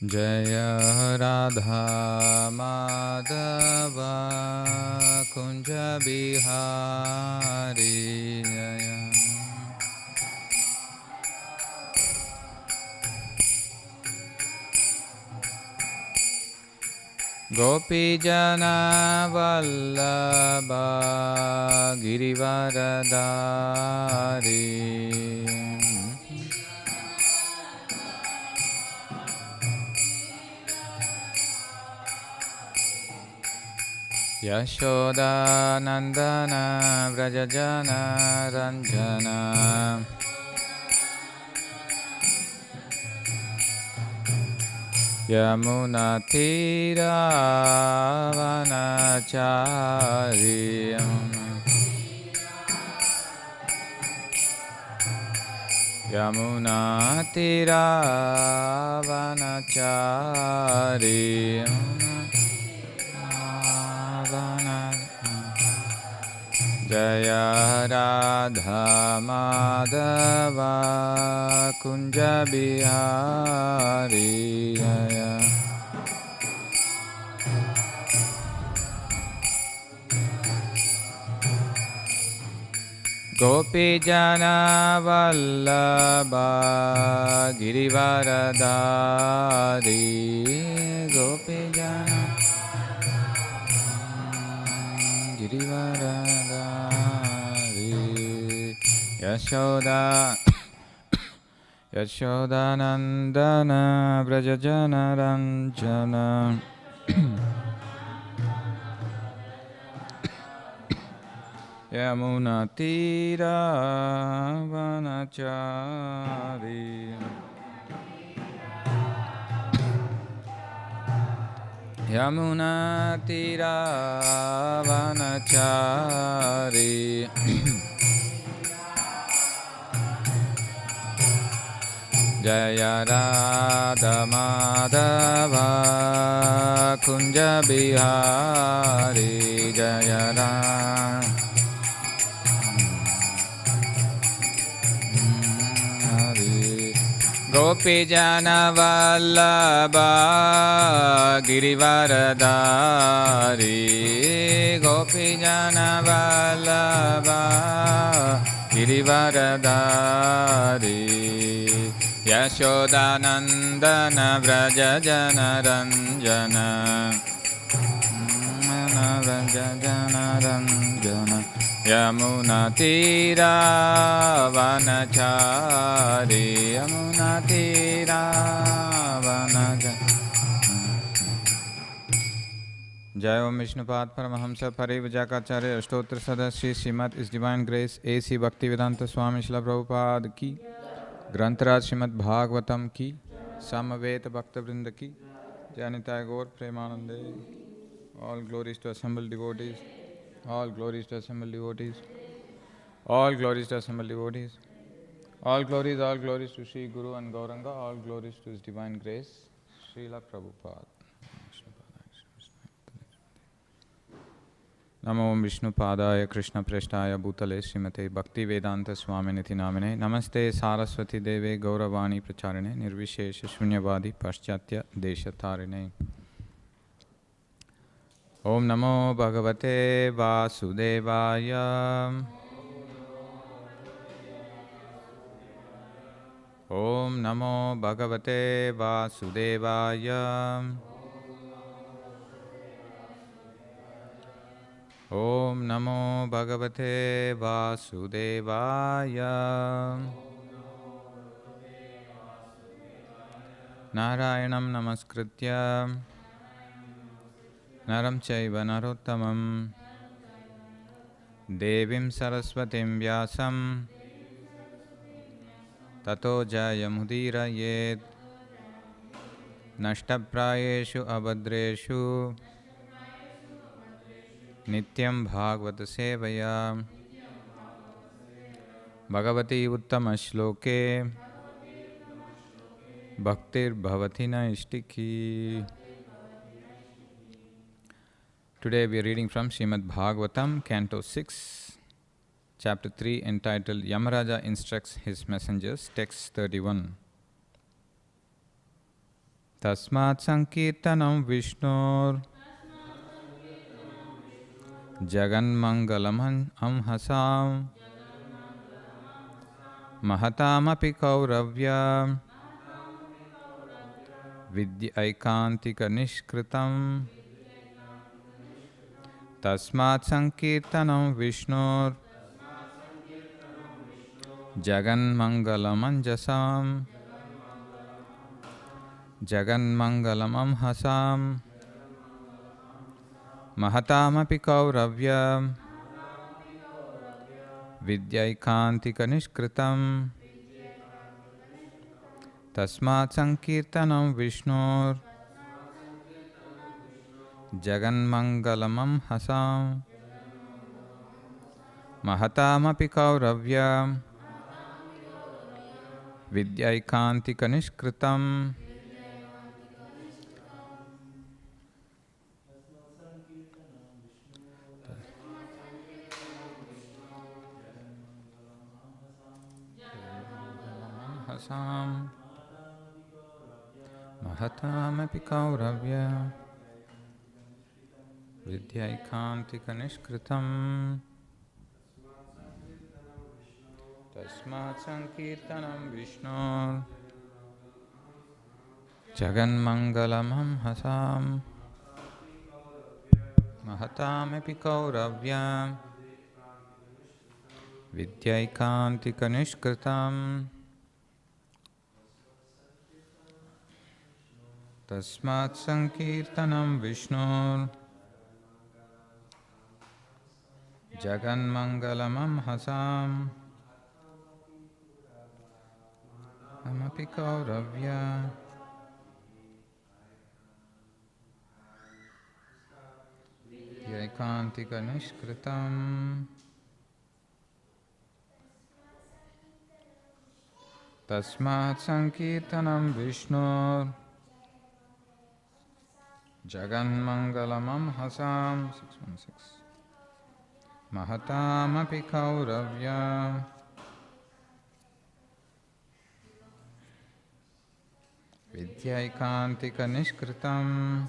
Jaya Radha Madhava Kunja Bihari Jaya Gopi Jana Vallabha Girivaradari Yashoda Nandana Vrajajana Ranjana Yamuna Tira Vanachari Yamuna Tira Vanachari Jaya Radha Madhava Kunja Bihari Jaya Gopi Jana Vallabha Girivaradari Gopi Jana Girivaradari Yashoda Yashoda Nandana Vrajajana Ranjana Yamuna Tira Vanachari Yamuna Tira Vanachari Jaya Radha Madhava Kunja Bihari Jaya Radha Gopi Jana Vallabha Girivaradari Gopi Jana Vallabha Girivaradari Yashoda Nandana Vrajajana Ranjana Vrajajana Ranjana Yamuna Tira Vanachari Yamuna Tira Vanachari Jai Om Vishnupad Paramahamsa Parivajakacarya Ashtotra Sadasya Śrīmad His Divine Grace A.C. Bhaktivedanta Swami Śrīmad Prabhupada Ki Grantaraj Śrīmad Bhāgavatam Ki Samaveta Bhaktivinoda Ki Janitai Gaur Premanande. All glories to assembled devotees. All glories to assembled devotees. All glories to assembled devotees. All glories to Sri Guru and Gauranga. All glories to His Divine Grace, Srila Prabhupada. Namo Vishnupadaya Krishna Preshtaya Bhutale Srimate Bhaktivedanta Swami Niti Namine Namaste Saraswati Deve Gauravani Pracharine Nirvishesha Shunyavadi Paschatya Deshatarine Om Namo Bhagavate Vasudevaya Om Namo Bhagavate Vasudevaya Om Namo Bhagavate Vasudevaya Narayanam Namaskritya Naram Chaiva Narottamam Devim Saraswatim Vyasam Tato Jayamudira Nashtaprayeshu Abhadreshu Nityam Bhagavata Sevaya Bhagavati Uttama Shloke Bhaktir Bhavati Naishtiki. Today we are reading from Śrīmad Bhāgavatam, Canto 6, Chapter 3, entitled Yamaraja Instructs His Messengers, Text 31. Tasmat Sankirtanam Vishnur Jagan Mangalam Amhasam Mahatamapi Kauravya Vidyaikantika Nishkritam Tasmat Sankirtanam Vishnur Jagan Mangalamanjasam Jagan Mangalamam Hasam Mahatamapi Kauravya Vidyaikantika Nishkritam Tasmat Sankirtanam Vishnur Jagan Mangalamam Hasam Mahatamapi Kauravya Vidyaikantika Nishkritam Hasam Mahatamapi Kauravya Vidyaikantika Nishkritam Tasmat Sankirtanam Vishnu Jagan Mangalamam Hasam Mahatamapi Kauravya Vidyaikantika Nishkritam Tasmat Sankirtanam Vishnu Jagan Mangalamam Hasam Amapi Kauravya Vidyaikantika Nishkritam Tasmat Sankirtanam Vishnu Jagan Mangalamam Hasam 616 Mahatamapi Kauravya Vidyaikantika Nishkritam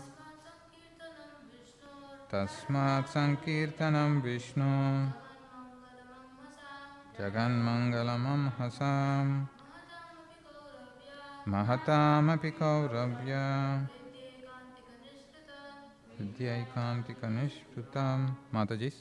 Tasmat Sankirtanam Vishnu Jagan Mangalamam Hasam Mahatamapi Kauravya Vidyaikantika Nishkritam Matajis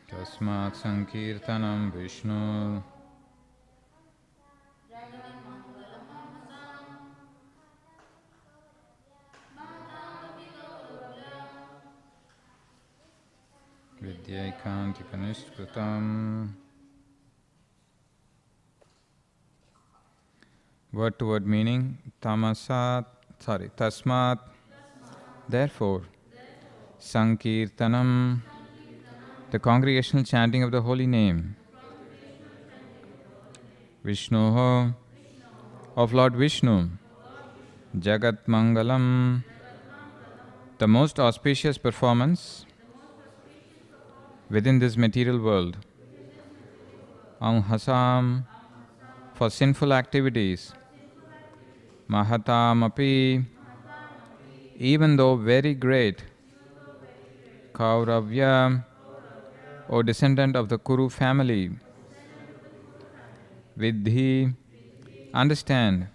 Tasmat Sankirtanam Vishnu Vidyaikantika Nishkritam. Word to word meaning. Tasmat. Therefore. Sankirtanam. The congregational chanting of the holy name. Vishnoho. Of Lord Vishnu. Jagat Mangalam. The most auspicious performance within this material world. Amhasam. For sinful activities. Mahatamapi. Even though very great. Kauravya. O descendant of the Kuru family. Vidhi. Understand.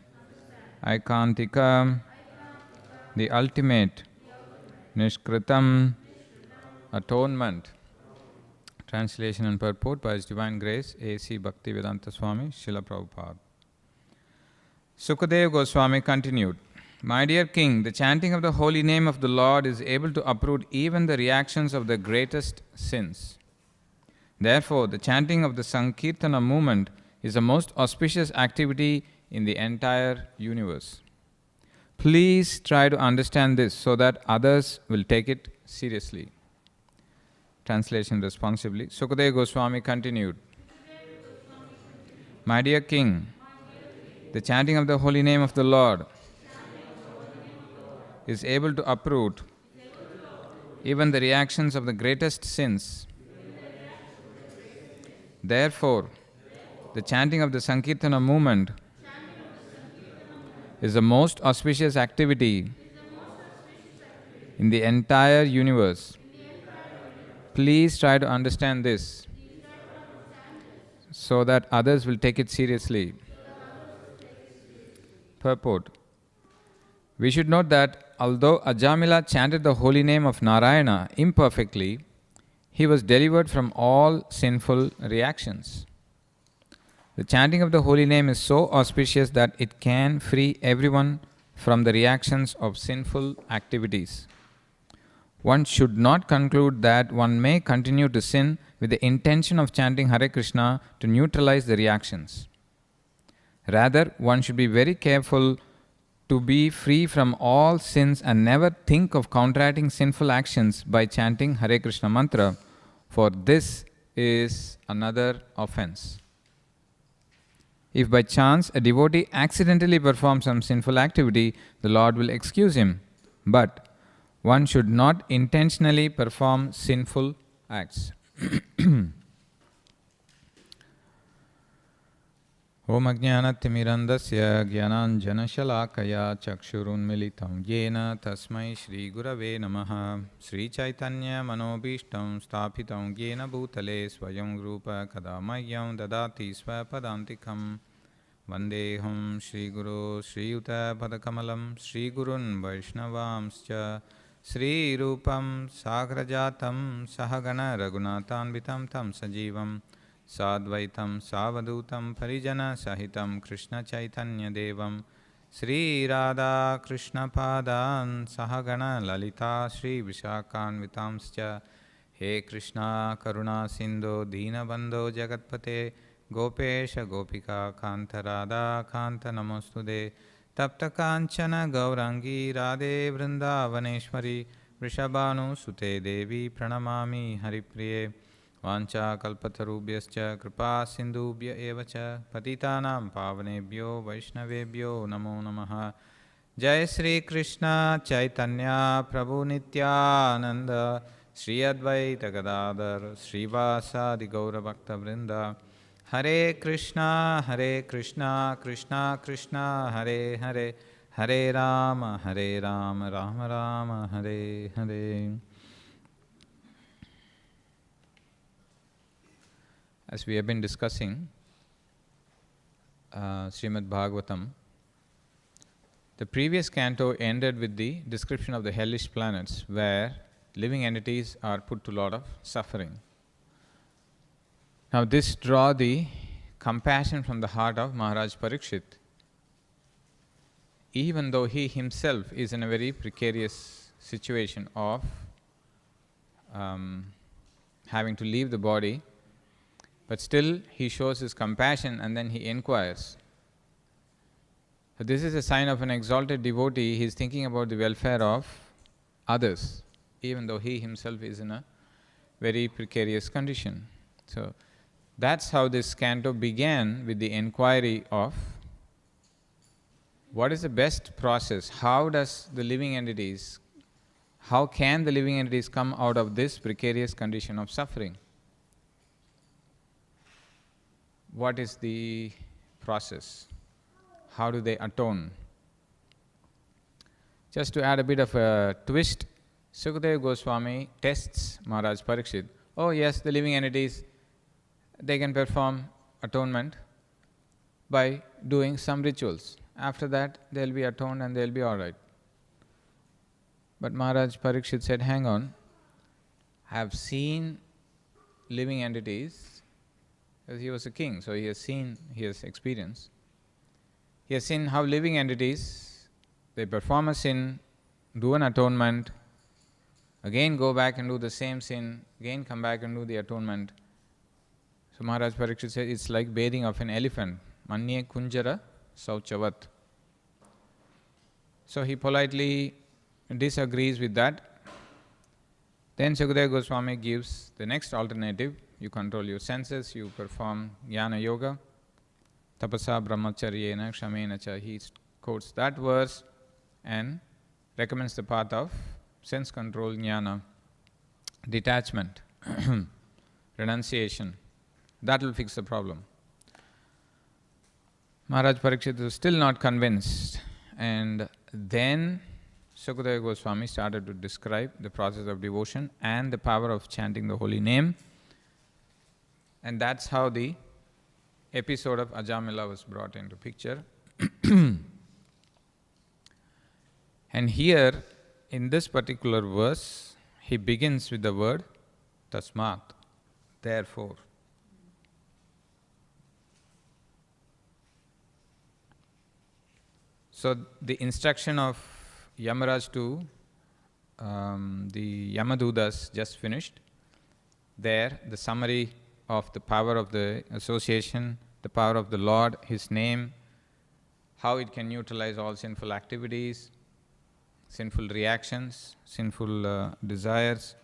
Aikantika. The ultimate. Nishkritam. Atonement. Translation and purport by His Divine Grace A.C. Bhaktivedanta Swami, Srila Prabhupada. Sukadeva Goswami continued, My dear King, the chanting of the holy name of the Lord is able to uproot even the reactions of the greatest sins. Therefore, the chanting of the Sankirtana movement is the most auspicious activity in the entire universe. Please try to understand this so that others will take it seriously. Translation responsibly. Sukadeva Goswami continued, My dear King, the chanting of the holy name of the Lord is able to uproot even the reactions of the greatest sins. Therefore, the chanting of the Sankirtana movement is the most auspicious activity in the entire universe. Please try to understand this so that others will take it seriously. Purport. We should note that although Ajamila chanted the holy name of Narayana imperfectly, he was delivered from all sinful reactions. The chanting of the holy name is so auspicious that it can free everyone from the reactions of sinful activities. One should not conclude that one may continue to sin with the intention of chanting Hare Krishna to neutralize the reactions. Rather, one should be very careful to be free from all sins and never think of counteracting sinful actions by chanting Hare Krishna mantra, for this is another offense. If by chance a devotee accidentally performs some sinful activity, the Lord will excuse him. But one should not intentionally perform sinful acts. Om Ajnanatimirandasya Jnananjanashalakaya Chakshurunmilitam Yena Tasmai Shri Gurave Namaha Sri Chaitanya Manobishtam Sthapitam Yena Bhutale Swayam Rupa Kadamayam Dadati Swapadantikam Vandeham Shri Guru Shri Yuta Padakamalam Shri Gurun Vaishnavamscha Shri Rupam Sagrajatam Sahagana Raghunathanvitam Tam Sajivam Sadvaitam Savadutam Parijana Sahitam Krishna Chaitanya Devam Sri Radha Krishna Padan Sahagana Lalita Sri Vishakan Vitamscha He Krishna Karuna Sindhu Deenabandho Jagatpate Gopesha Gopika Kanta Radha Kanta Namostude Tapta Kanchana Gaurangi Radhe Vrindavaneshwari Vrishabhanu Sute Devi Pranamami Haripriye Vancha kalpatarubhyascha kripa sindhubhya evacha patitanam pavanebhyo vaishnavebhyo namo namaha. Jai Sri Krishna Chaitanya Prabhu Nityananda Sri Advaita Gadadhar Srivasadi Gaura Bhakta Vrinda. Hare Krishna Krishna Krishna Hare Hare Hare Rama Rama Rama Hare Hare. As we have been discussing Śrīmad Bhāgavatam, the previous canto ended with the description of the hellish planets where living entities are put to a lot of suffering. Now this draws the compassion from the heart of Maharaj Parikshit, even though he himself is in a very precarious situation of having to leave the body. But still, he shows his compassion and then he inquires. So this is a sign of an exalted devotee. He is thinking about the welfare of others, even though he himself is in a very precarious condition. So that's how this canto began, with the inquiry of what is the best process? How can the living entities come out of this precarious condition of suffering? What is the process? How do they atone? Just to add a bit of a twist, Sukadeva Goswami tests Maharaj Parikshit. Oh yes, the living entities, they can perform atonement by doing some rituals. After that, they'll be atoned and they'll be alright. But Maharaj Parikshit said, hang on, I have seen living entities. He was a king, so he has experienced. He has seen how living entities, they perform a sin, do an atonement, again go back and do the same sin, again come back and do the atonement. So Maharaj Parikshit said, it's like bathing of an elephant. Manye kunjara sauchavat. So he politely disagrees with that. Then Sukadeva Goswami gives the next alternative. You control your senses, you perform jnana yoga. tapasa brahmacharyena kshamena cha. He quotes that verse and recommends the path of sense control, jnana, detachment, renunciation. That will fix the problem. Maharaj Parikshit was still not convinced, and then Sukadeva Goswami started to describe the process of devotion and the power of chanting the holy name, and that's how the episode of Ajamila was brought into picture. And here, in this particular verse, he begins with the word tasmat, therefore. So the instruction of Yamaraj to the Yamadutas just finished. There, the summary of the power of the association, the power of the Lord, His name, how it can neutralize all sinful activities, sinful reactions, sinful desires.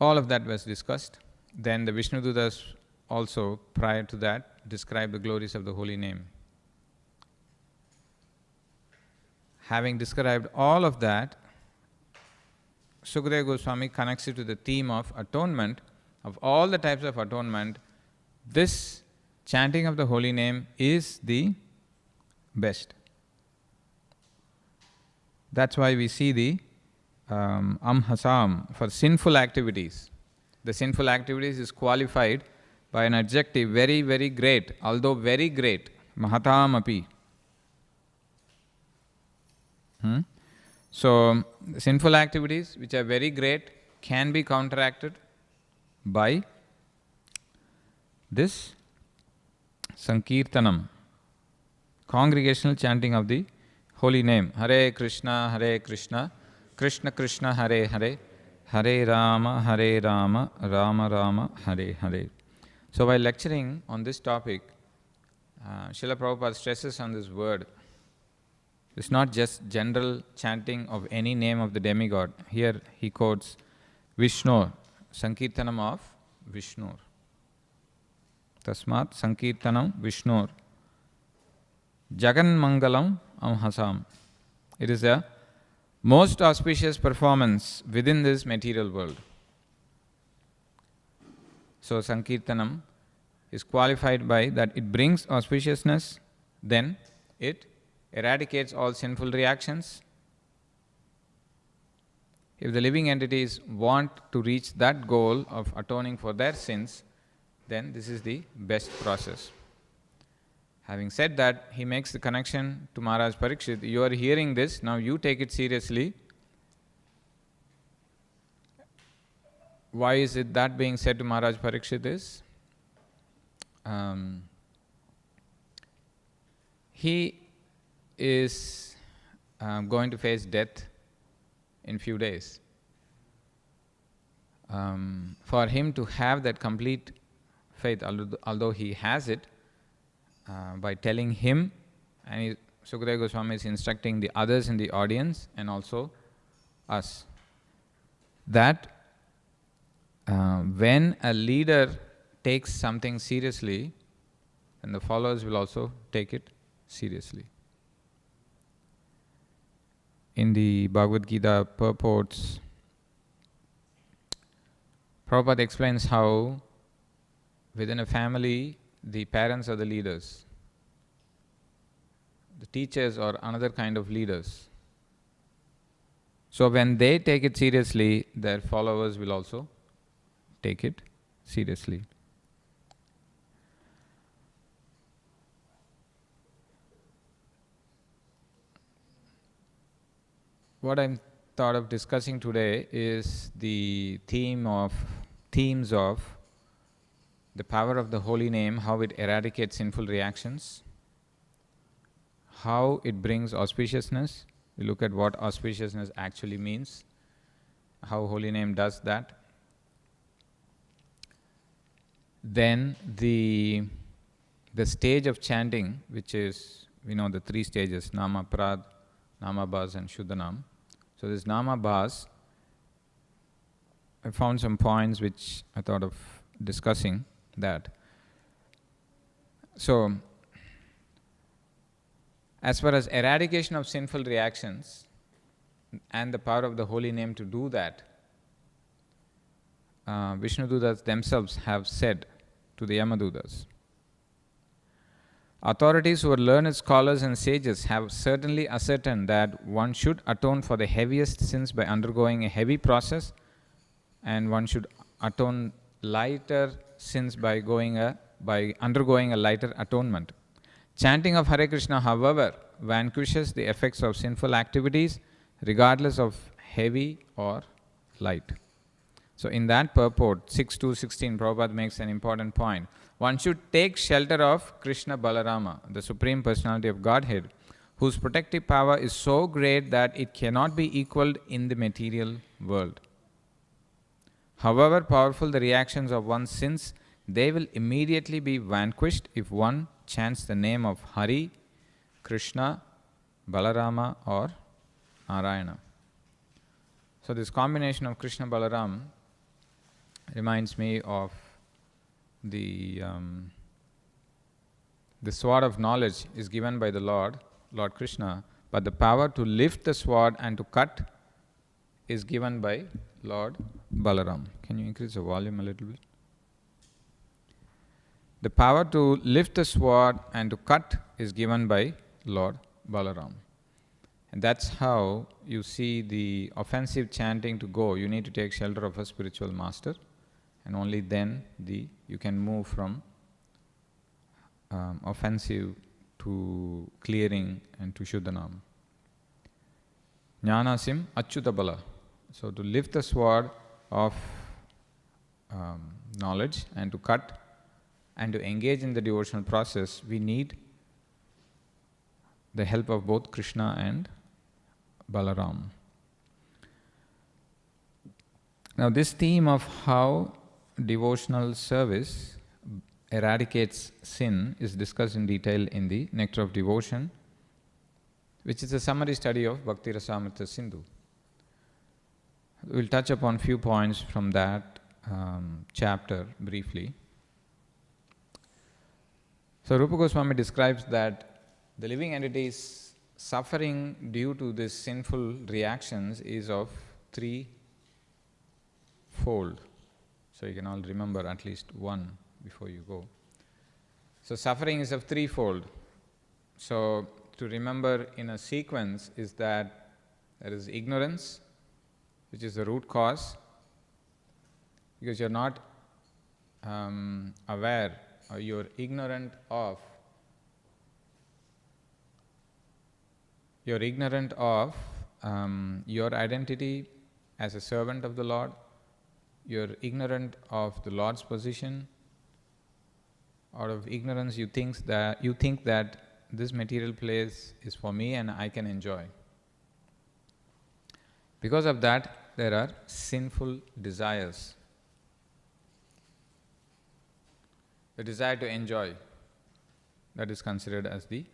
All of that was discussed. Then the Vishnudutas also, prior to that, described the glories of the holy name. Having described all of that, Sukadeva Goswami connects it to the theme of atonement. Of all the types of atonement, this chanting of the holy name is the best. That's why we see the amhasam for sinful activities. The sinful activities is qualified by an adjective, very, very great, although very great, mahatam api. So, sinful activities which are very great can be counteracted by this Sankirtanam, congregational chanting of the holy name. Hare Krishna, Krishna Krishna, Hare Hare, Hare Rama, Rama Rama, Hare Hare. So while lecturing on this topic, Srila Prabhupada stresses on this word. It's not just general chanting of any name of the demigod. Here he quotes Vishnu, Sankirtanam of Vishnu. Tasmat Sankirtanam Vishnu. Jagan Mangalam Amhasam. It is a most auspicious performance within this material world. So Sankirtanam is qualified by that it brings auspiciousness, then it eradicates all sinful reactions. If the living entities want to reach that goal of atoning for their sins, then this is the best process. Having said that, he makes the connection to Maharaj Parikshit. You are hearing this, now you take it seriously. Why is it that being said to Maharaj Parikshit is? He is going to face death in few days. For him to have that complete faith, although he has it, by telling him, and Sukadeva Goswami is instructing the others in the audience and also us, that when a leader takes something seriously, then the followers will also take it seriously. In the Bhagavad Gita purports, Prabhupada explains how within a family, the parents are the leaders. The teachers are another kind of leaders. So when they take it seriously, their followers will also take it seriously. What I'm thought of discussing today is the themes of the power of the holy name, how it eradicates sinful reactions, how it brings auspiciousness. We look at what auspiciousness actually means, how holy name does that. Then the stage of chanting, which is, we know the three stages, Nama Prad, Nama Bhas and Shuddhanam. So this Nama Bhas, I found some points which I thought of discussing, that So, as far as eradication of sinful reactions and the power of the holy name to do that, Vishnudutas themselves have said to the Yamadutas. Authorities who are learned scholars and sages have certainly ascertained that one should atone for the heaviest sins by undergoing a heavy process, and one should atone lighter sins by undergoing a lighter atonement. Chanting of Hare Krishna, however, vanquishes the effects of sinful activities regardless of heavy or light. So in that purport, 6.2.16, Prabhupada makes an important point. One should take shelter of Krishna Balarama, the Supreme Personality of Godhead, whose protective power is so great that it cannot be equaled in the material world. However powerful the reactions of one's sins, they will immediately be vanquished if one chants the name of Hari, Krishna, Balarama or Narayana. So this combination of Krishna Balaram reminds me of the sword of knowledge is given by the Lord Krishna, but the power to lift the sword and to cut is given by Lord Balaram. Can you increase the volume a little bit? The power to lift the sword and to cut is given by Lord Balaram. And that's how you see the offensive chanting to go. You need to take shelter of a spiritual master, and only then you can move from offensive to clearing and to Shuddhanam. Jnanasim Achyutabala. So to lift the sword of knowledge and to cut and to engage in the devotional process, we need the help of both Krishna and Balaram. Now this theme of how devotional service eradicates sin is discussed in detail in the Nectar of Devotion, which is a summary study of Bhakti Rasamrita Sindhu. We'll touch upon few points from that chapter briefly. So Rupa Goswami describes that the living entity's suffering due to these sinful reactions is of threefold. So you can all remember at least one before you go. So suffering is of threefold. So to remember in a sequence is that there is ignorance, which is the root cause, because you're not aware or you're ignorant of your identity as a servant of the Lord. You're ignorant of the Lord's position. Out of ignorance, you think that this material place is for me and I can enjoy. Because of that, there are sinful desires. The desire to enjoy, that is considered as the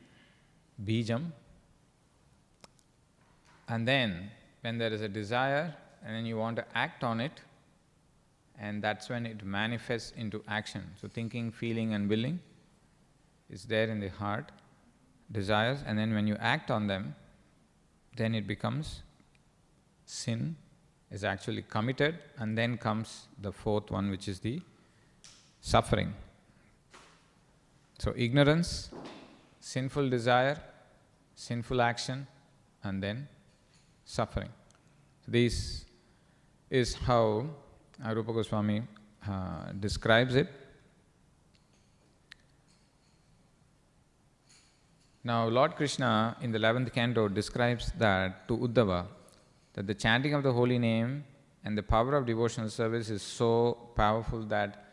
bijam. And then, when there is a desire and then you want to act on it, and that's when it manifests into action. So thinking, feeling and willing is there in the heart, desires, and then when you act on them, then it becomes sin, is actually committed, and then comes the fourth one, which is the suffering. So ignorance, sinful desire, sinful action, and then suffering. This is how Rupa Goswami describes it. Now Lord Krishna in the 11th canto describes that to Uddhava, that the chanting of the holy name and the power of devotional service is so powerful that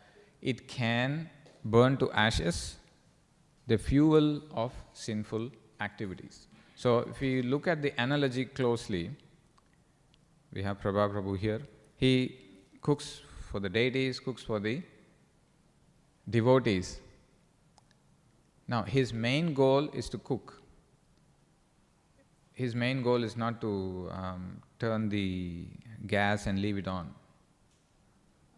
it can burn to ashes the fuel of sinful activities. So if we look at the analogy closely, we have Prabhu here. He cooks for the deities, cooks for the devotees. Now his main goal is to cook. His main goal is not to turn the gas and leave it on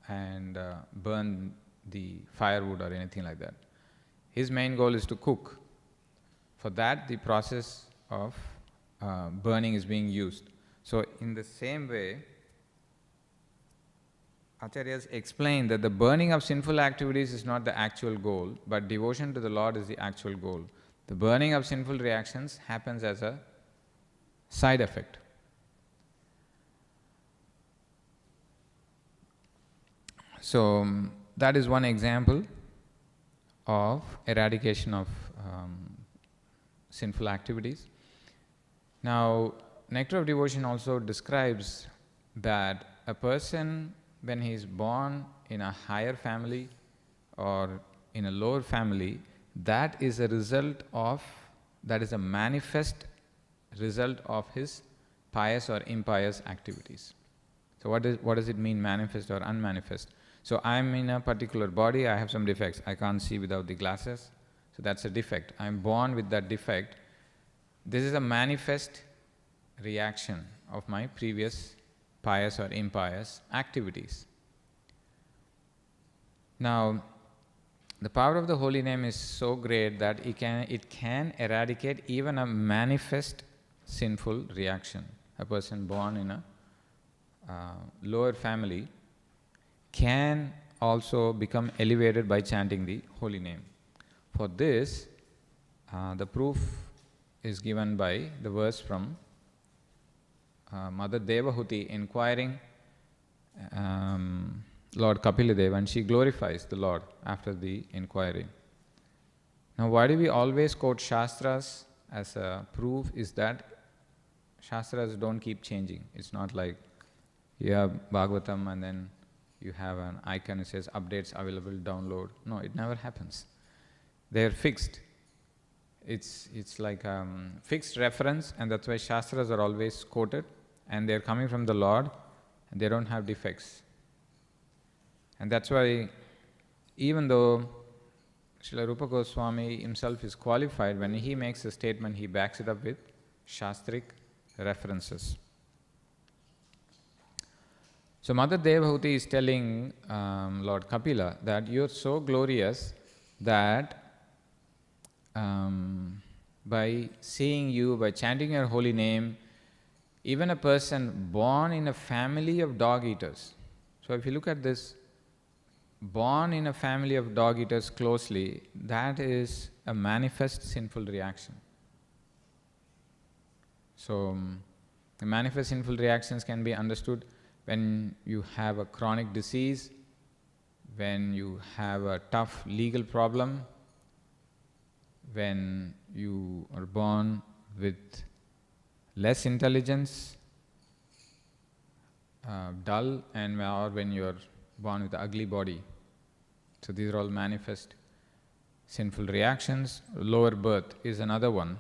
and burn the firewood or anything like that. His main goal is to cook. For that, the process of burning is being used. So in the same way, Acharyas explain that the burning of sinful activities is not the actual goal, but devotion to the Lord is the actual goal. The burning of sinful reactions happens as a side effect. So that is one example of eradication of sinful activities. Now, Nectar of Devotion also describes that a person, when he is born in a higher family or in a lower family, that is a manifest result of his pious or impious activities. So what does it mean, manifest or unmanifest? So I am in a particular body, I have some defects. I can't see without the glasses, so that's a defect. I am born with that defect. This is a manifest reaction of my previous pious or impious activities. Now, the power of the holy name is so great that it can eradicate even a manifest sinful reaction. A person born in a lower family can also become elevated by chanting the holy name. For this, the proof is given by the verse from Mother Devahuti inquiring Lord Kapiladeva, and she glorifies the Lord after the inquiry. Now, why do we always quote Shastras as a proof is that Shastras don't keep changing. It's not like you have Bhagavatam and then you have an icon that says updates available, download. No, it never happens. They're fixed. It's like fixed reference, and that's why Shastras are always quoted, and they're coming from the Lord, and they don't have defects. And that's why, even though Srila Rupa Goswami himself is qualified, when he makes a statement, he backs it up with Shastric references. So Mother Devahuti is telling Lord Kapila that you're so glorious that by seeing you, by chanting your holy name, even a person born in a family of dog eaters. So if you look at this, born in a family of dog eaters closely, that is a manifest sinful reaction. So the manifest sinful reactions can be understood when you have a chronic disease, when you have a tough legal problem, when you are born with less intelligence, dull, and or when you are born with an ugly body. So these are all manifest sinful reactions. Lower birth is another one.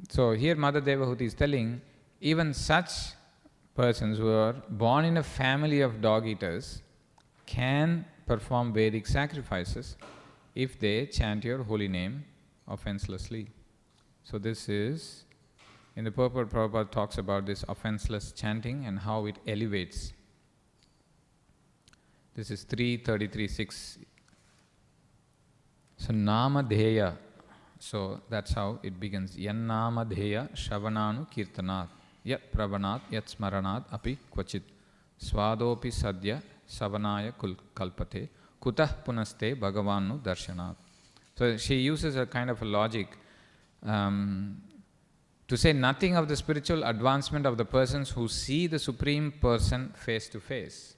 So here Mother Devahuti is telling, even such persons who are born in a family of dog eaters can perform Vedic sacrifices if they chant your holy name offenselessly. So this is, in the purport, Prabhupada talks about this offenseless chanting and how it elevates. This is 333.6. So Nama Dheya, so that's how it begins. Yan Nama Dheya Shavananu Kirtanat Yat Pravanat Yat Smaranat Api Kvachit Swadopi Sadya Savanaya Kalpate Kutah Punaste Bhagavanu Darshanat. So she uses a kind of a logic to say nothing of the spiritual advancement of the persons who see the Supreme Person face to face.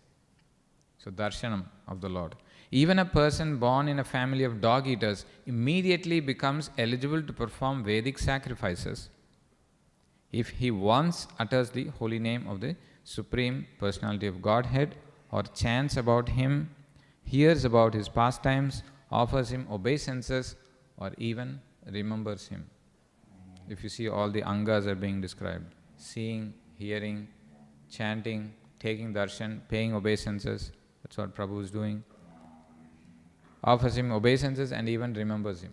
So darshanam of the Lord. Even a person born in a family of dog eaters immediately becomes eligible to perform Vedic sacrifices if he once utters the holy name of the Supreme Personality of Godhead, or chants about him, hears about his pastimes, offers him obeisances, or even remembers him. If you see, all the angas are being described: seeing, hearing, chanting, taking darshan, paying obeisances. That's what Prabhu is doing. Offers him obeisances and even remembers him.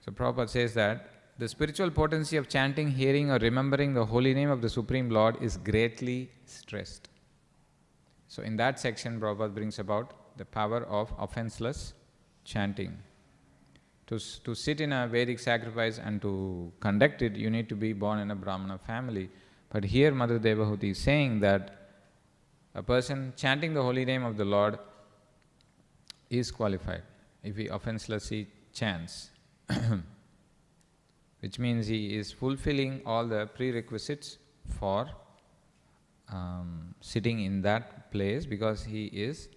So Prabhupada says that the spiritual potency of chanting, hearing, or remembering the holy name of the Supreme Lord is greatly stressed. So in that section, Prabhupada brings about the power of offenseless chanting. To sit in a Vedic sacrifice and to conduct it, you need to be born in a Brahmana family. But here Mother Devahuti is saying that a person chanting the holy name of the Lord is qualified if he offenselessly chants, which means he is fulfilling all the prerequisites for sitting in that place, because he is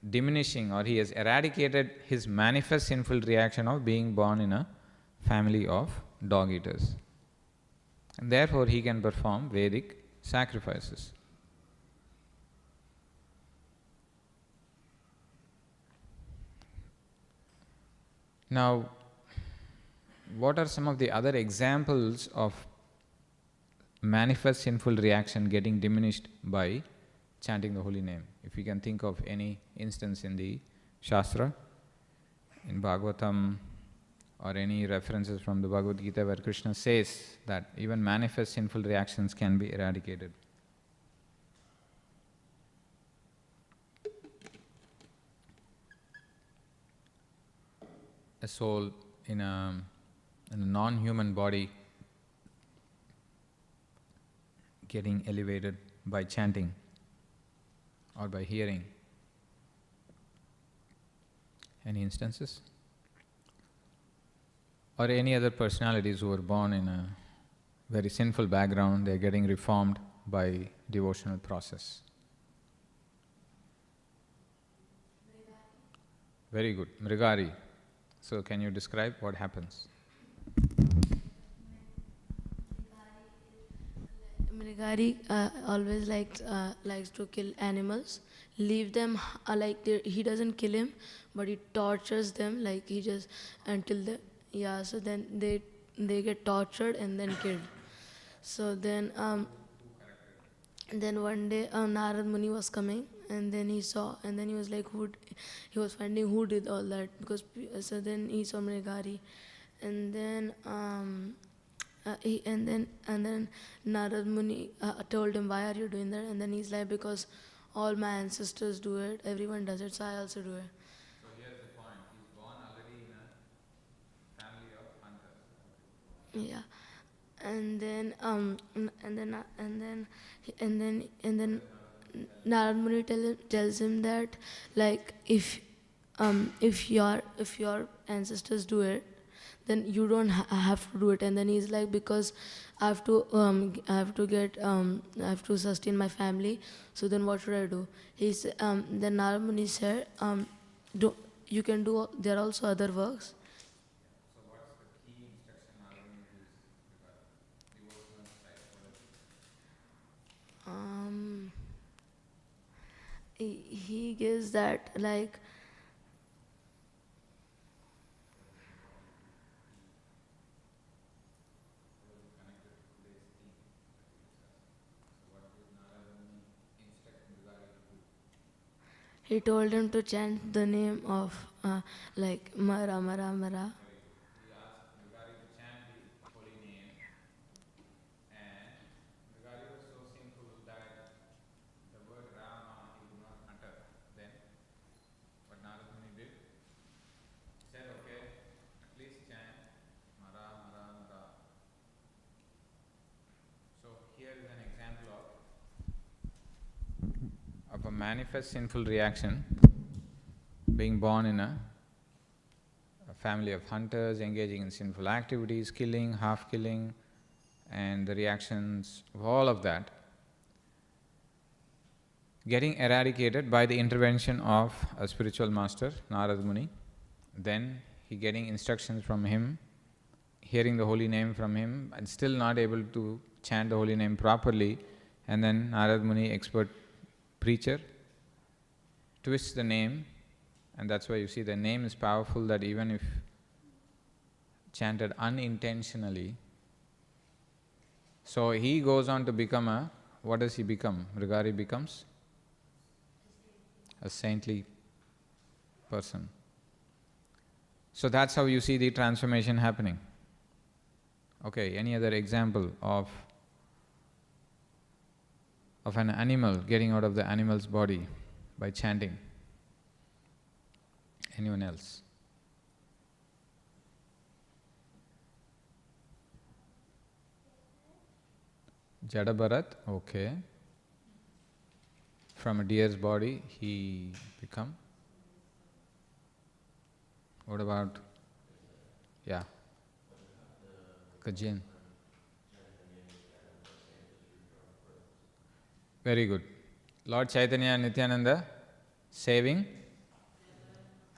diminishing, or he has eradicated his manifest sinful reaction of being born in a family of dog eaters. And therefore he can perform Vedic sacrifices. Now, what are some of the other examples of manifest sinful reaction getting diminished by chanting the holy name? If you can think of any instance in the Shastra, in Bhagavatam, or any references from the Bhagavad Gita where Krishna says that even manifest sinful reactions can be eradicated. A soul in a non-human body getting elevated by chanting or by hearing. Any instances? Or any other personalities who were born in a very sinful background, they are getting reformed by devotional process. Very good. Mrigari. So can you describe what happens? Mrigari always likes to kill animals, leave them he doesn't kill him, but he tortures them, like he just until the so then they get tortured and then killed. So then one day Narad Muni was coming, and then he saw, and then he was like, he was finding who did all that, because so then he saw Mrigari, and then and then Narad Muni told him, why are you doing that? And then he's like, because all my ancestors do it, everyone does it, so I also do it. So here's the point: he's born already in a family of hunters. Yeah, and then Narad Muni tells him that, like, if your ancestors do it, then you don't have to do it. And then he's like, because I have to sustain my family, so then what should I do? Then Narad Muni said, you can do, there are also other works. So what's the key instruction Narad Muni gives regarding devotional side? He gives that, like, he told him to chant the name of like Mara Mara Mara. He asked Mrigari to chant the holy name, and Mrigari was so sinful that the word Rama he could not utter. Then what Narad Muni did, said, okay, at least chant Mara Mara Mara. So here is an example of a manifest sinful reaction, being born in a family of hunters, engaging in sinful activities, killing, half-killing, and the reactions of all of that getting eradicated by the intervention of a spiritual master, Narad Muni. Then he getting instructions from him, hearing the holy name from him, and still not able to chant the holy name properly. And then Narad Muni, expert preacher, twists the name, and that's why you see the name is powerful, that even if chanted unintentionally. So he goes on to become what does he become? Mrigari becomes a saintly person. So that's how you see the transformation happening. Okay, any other example of of an animal getting out of the animal's body by chanting? Anyone else? Jada Bharat, okay. From a deer's body he become. What about, yeah, Kajan? Very good. Lord Chaitanya and Nityananda saving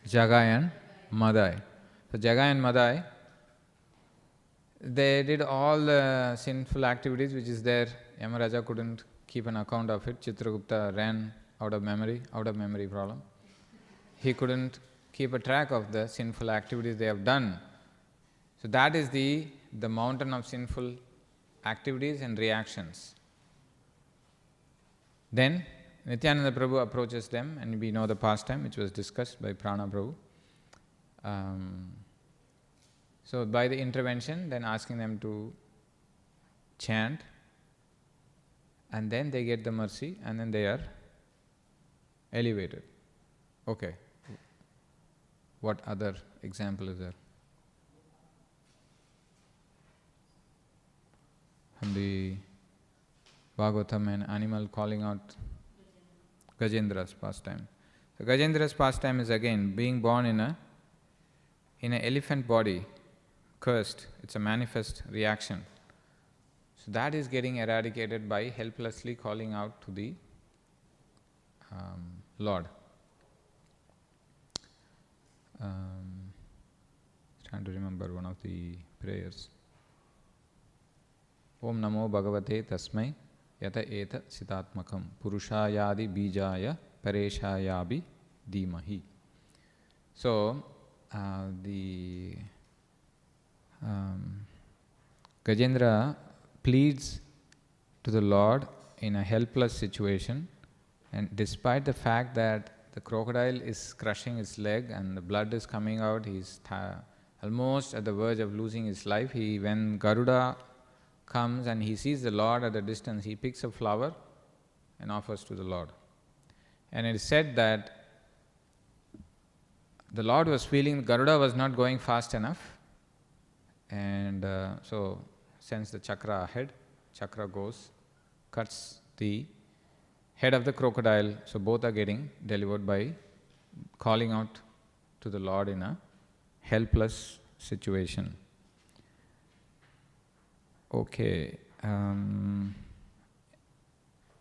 Jagai and Madai. So Jagai and Madai, they did all the sinful activities which is there. Yamaraja couldn't keep an account of it. Chitragupta ran out of memory problem. He couldn't keep a track of the sinful activities they have done. So that is the mountain of sinful activities and reactions. Then Nityananda Prabhu approaches them, and we know the pastime which was discussed by Prana Prabhu. So by the intervention, then asking them to chant, and then they get the mercy, and then they are elevated. Okay. What other example is there? From the Bhagavatam, an animal calling out Gajendra's pastime. So Gajendra's pastime is again being born in an elephant body, cursed. It's a manifest reaction. So that is getting eradicated by helplessly calling out to the Lord. Trying to remember one of the prayers. Om Namo Bhagavate Tasmai Yata Eta Sitatmakam Purushayadi Bijaya Pareshayabi Dhimahi. So, the Gajendra pleads to the Lord in a helpless situation, and despite the fact that the crocodile is crushing his leg and the blood is coming out, he is almost at the verge of losing his life. When Garuda comes and he sees the Lord at the distance, he picks a flower and offers to the Lord. And it is said that the Lord was feeling Garuda was not going fast enough, and so sends the chakra ahead. Chakra goes, cuts the head of the crocodile, so both are getting delivered by calling out to the Lord in a helpless situation. Okay.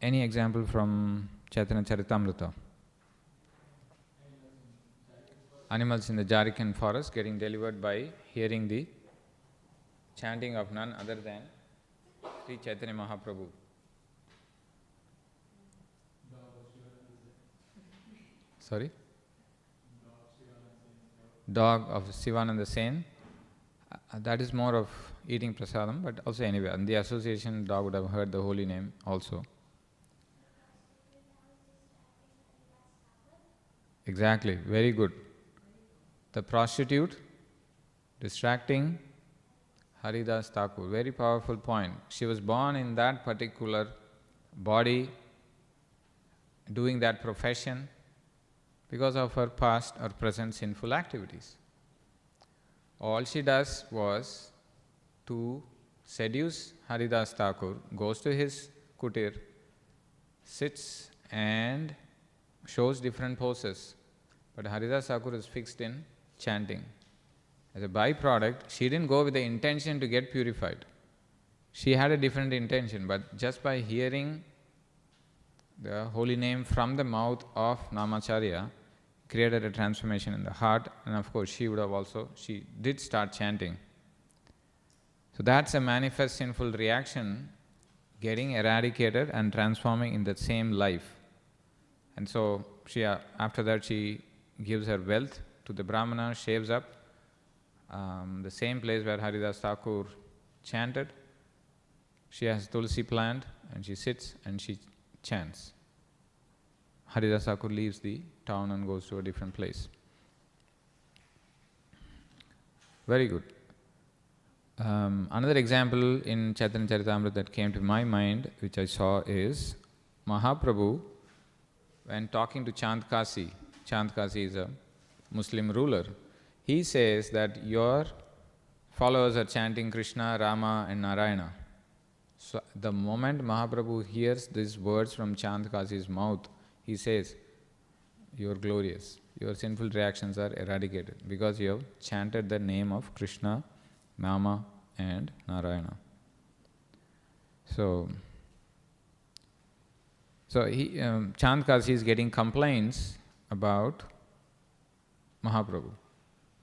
Any example from Chaitanya Charitamrita? Animals in the Jharkhand forest getting delivered by hearing the chanting of none other than Sri Chaitanya Mahaprabhu. Sorry? Dog of Sivananda Sen. That is more of eating prasadam, but also anyway, in the association, dog would have heard the holy name also. Exactly, very good. The prostitute distracting Haridas Thakur, very powerful point. She was born in that particular body, doing that profession because of her past or present sinful activities. All she does was to seduce Haridas Thakur, goes to his kutir, sits and shows different poses. But Haridas Thakur is fixed in chanting. As a byproduct, she didn't go with the intention to get purified. She had a different intention, but just by hearing the holy name from the mouth of Namacharya, created a transformation in the heart, and of course she did start chanting. So that's a manifest sinful reaction getting eradicated and transforming in the same life. And so after that she gives her wealth to the Brahmana, shaves up the same place where Haridas Thakur chanted. She has tulsi plant and she sits and she chants. Haridas Thakur leaves the town and goes to a different place. Very good. Another example in Chaitanya Charitamrita that came to my mind, which I saw, is Mahaprabhu, when talking to Chand Kasi is a Muslim ruler, he says that your followers are chanting Krishna, Rama and Narayana. So the moment Mahaprabhu hears these words from Chand Kasi's mouth, he says, you are glorious, your sinful reactions are eradicated because you have chanted the name of Krishna, Rama and Narayana. So Chand Kasi is getting complaints about Mahaprabhu.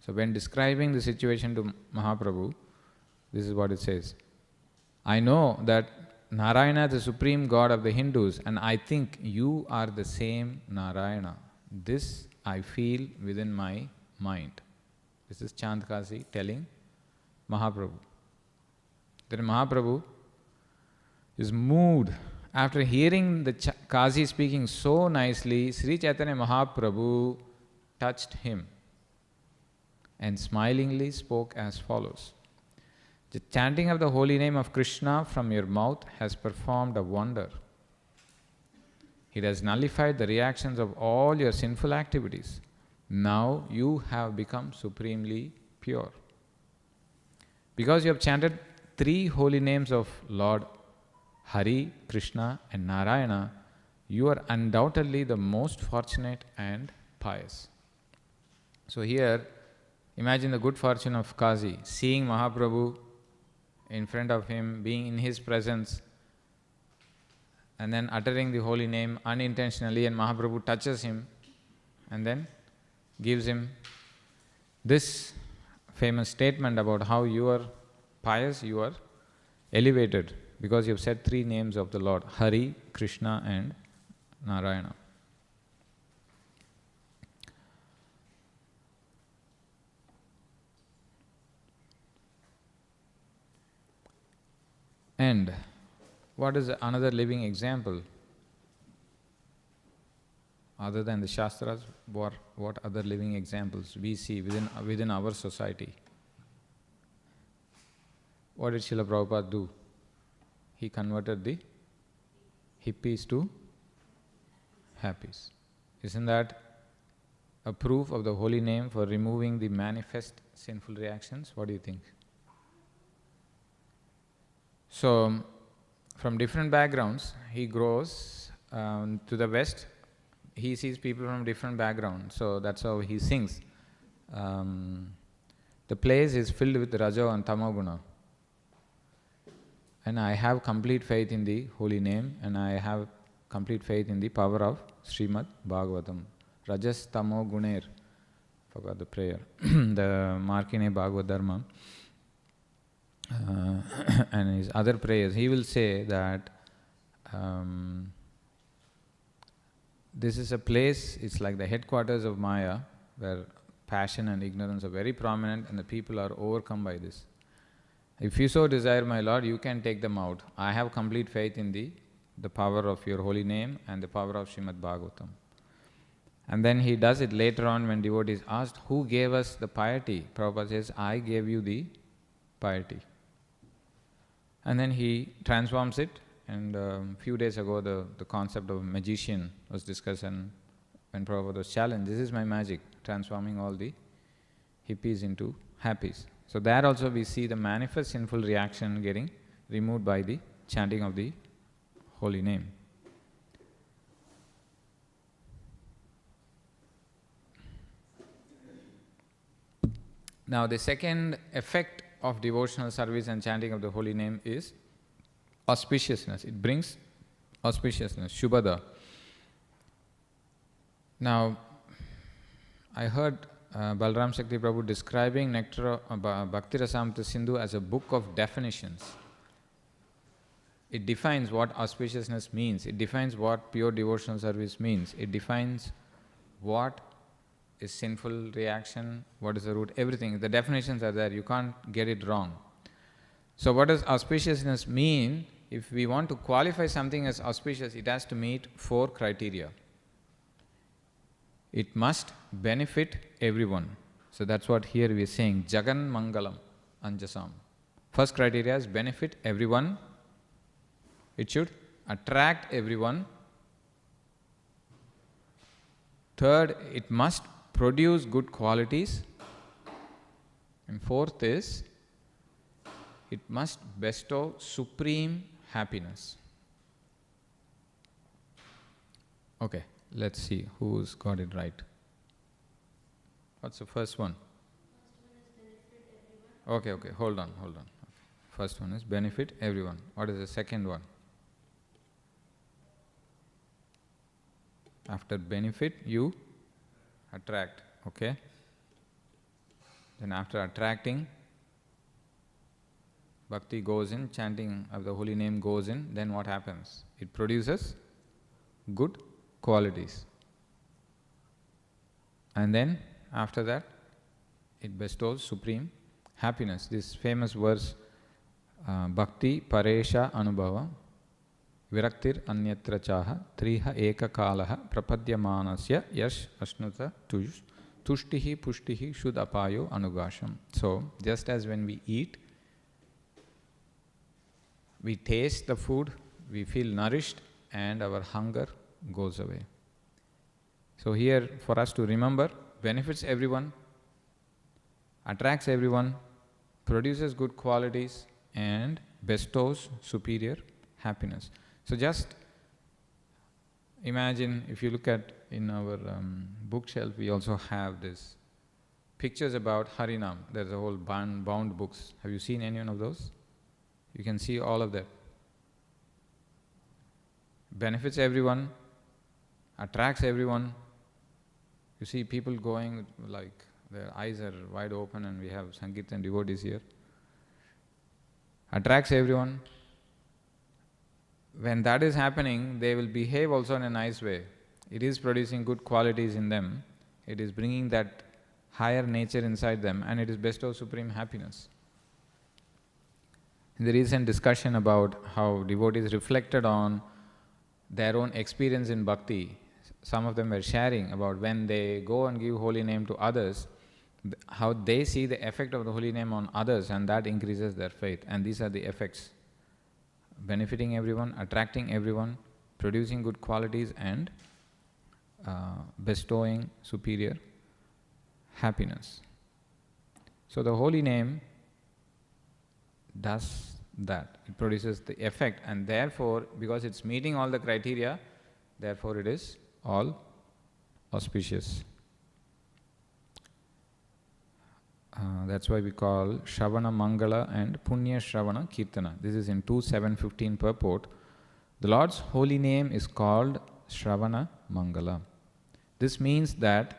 So when describing the situation to Mahaprabhu, this is what it says. I know that Narayana is the supreme god of the Hindus and I think you are the same Narayana. This I feel within my mind. This is Chand Kasi telling Mahaprabhu. Then Mahaprabhu is moved. After hearing the Kasi speaking so nicely, Sri Chaitanya Mahaprabhu touched him and smilingly spoke as follows. The chanting of the holy name of Krishna from your mouth has performed a wonder. It has nullified the reactions of all your sinful activities. Now you have become supremely pure. Because you have chanted 3 holy names of Lord Hare, Krishna and Narayana, you are undoubtedly the most fortunate and pious. So here, imagine the good fortune of Kasi, seeing Mahaprabhu in front of him, being in his presence, and then uttering the holy name unintentionally, and Mahaprabhu touches him and then gives him this famous statement about how you are pious, you are elevated, because you have said 3 names of the Lord, Hare, Krishna and Narayana. And what is another living example? Other than the Shastras, what other living examples we see within our society? What did Srila Prabhupada do? He converted the hippies to happies. Isn't that a proof of the holy name for removing the manifest sinful reactions? What do you think? So, from different backgrounds, he grows to the west. He sees people from different backgrounds, so that's how he sings. The place is filled with Rajo and Tamoguna. And I have complete faith in the holy name, and I have complete faith in the power of Śrīmad Bhāgavatam. Rajas Tamo Guner, forgot the prayer, the Markine Bhagavad Dharma. And his other prayers, he will say that this is a place, it's like the headquarters of Maya, where passion and ignorance are very prominent and the people are overcome by this. If you so desire, my Lord, you can take them out. I have complete faith in the power of your holy name and the power of Śrīmad Bhāgavatam. And then he does it later on when devotees asked, who gave us the piety? Prabhupada says, I gave you the piety. And then he transforms it, and a few days ago the concept of magician was discussed, and when Prabhupada was challenged, this is my magic, transforming all the hippies into happies. So there also we see the manifest sinful reaction getting removed by the chanting of the holy name. Now the second effect of devotional service and chanting of the holy name is auspiciousness. It brings auspiciousness, Shubhada. Now, I heard Balram Shakti Prabhu describing Nectar Bhakti Rasamrita Sindhu as a book of definitions. It defines what auspiciousness means. It defines what pure devotional service means. It defines what is sinful reaction, what is the root, everything. The definitions are there, you can't get it wrong. So what does auspiciousness mean? If we want to qualify something as auspicious, it has to meet 4 criteria. It must benefit everyone. So that's what here we are saying, Jagan Mangalam Anjasam. First criteria is benefit everyone. It should attract everyone Third, it must produce good qualities. And fourth is, it must bestow supreme happiness. Okay, let's see who's got it right. What's the first one? Okay, hold on. Okay. First one is benefit everyone. What is the second one? After benefit, you attract. Okay. Then after attracting, bhakti goes in, chanting of the holy name goes in, then what happens? It produces good qualities. And then after that, it bestows supreme happiness. This famous verse, Bhakti Paresha Anubhava Viraktir Anyatra Chaha Triha Eka Kalaha Prapadyamanasya Yash Ashnuta Tushtihi Pushtihi Shud Apayo Anugasham. So, just as when we eat, we taste the food, we feel nourished, and our hunger goes away. So here, for us to remember, benefits everyone, attracts everyone, produces good qualities, and bestows superior happiness. So just imagine, if you look at in our bookshelf, we also have this pictures about Harinam. There's a whole bound books. Have you seen any one of those? You can see all of that. Benefits everyone, attracts everyone. You see people going like their eyes are wide open, and we have Sankirtan devotees here. Attracts everyone. When that is happening, they will behave also in a nice way. It is producing good qualities in them. It is bringing that higher nature inside them, and it is bestows supreme happiness. In the recent discussion about how devotees reflected on their own experience in bhakti, some of them were sharing about when they go and give holy name to others, how they see the effect of the holy name on others, and that increases their faith. And these are the effects: benefiting everyone, attracting everyone, producing good qualities, and bestowing superior happiness. So the holy name does that. It produces the effect, and therefore, because it's meeting all the criteria, therefore it is all auspicious. That's why we call Shravana Mangala and Punya Shravana Kirtana. This is in 2.7.15 purport. The Lord's holy name is called Shravana Mangala. This means that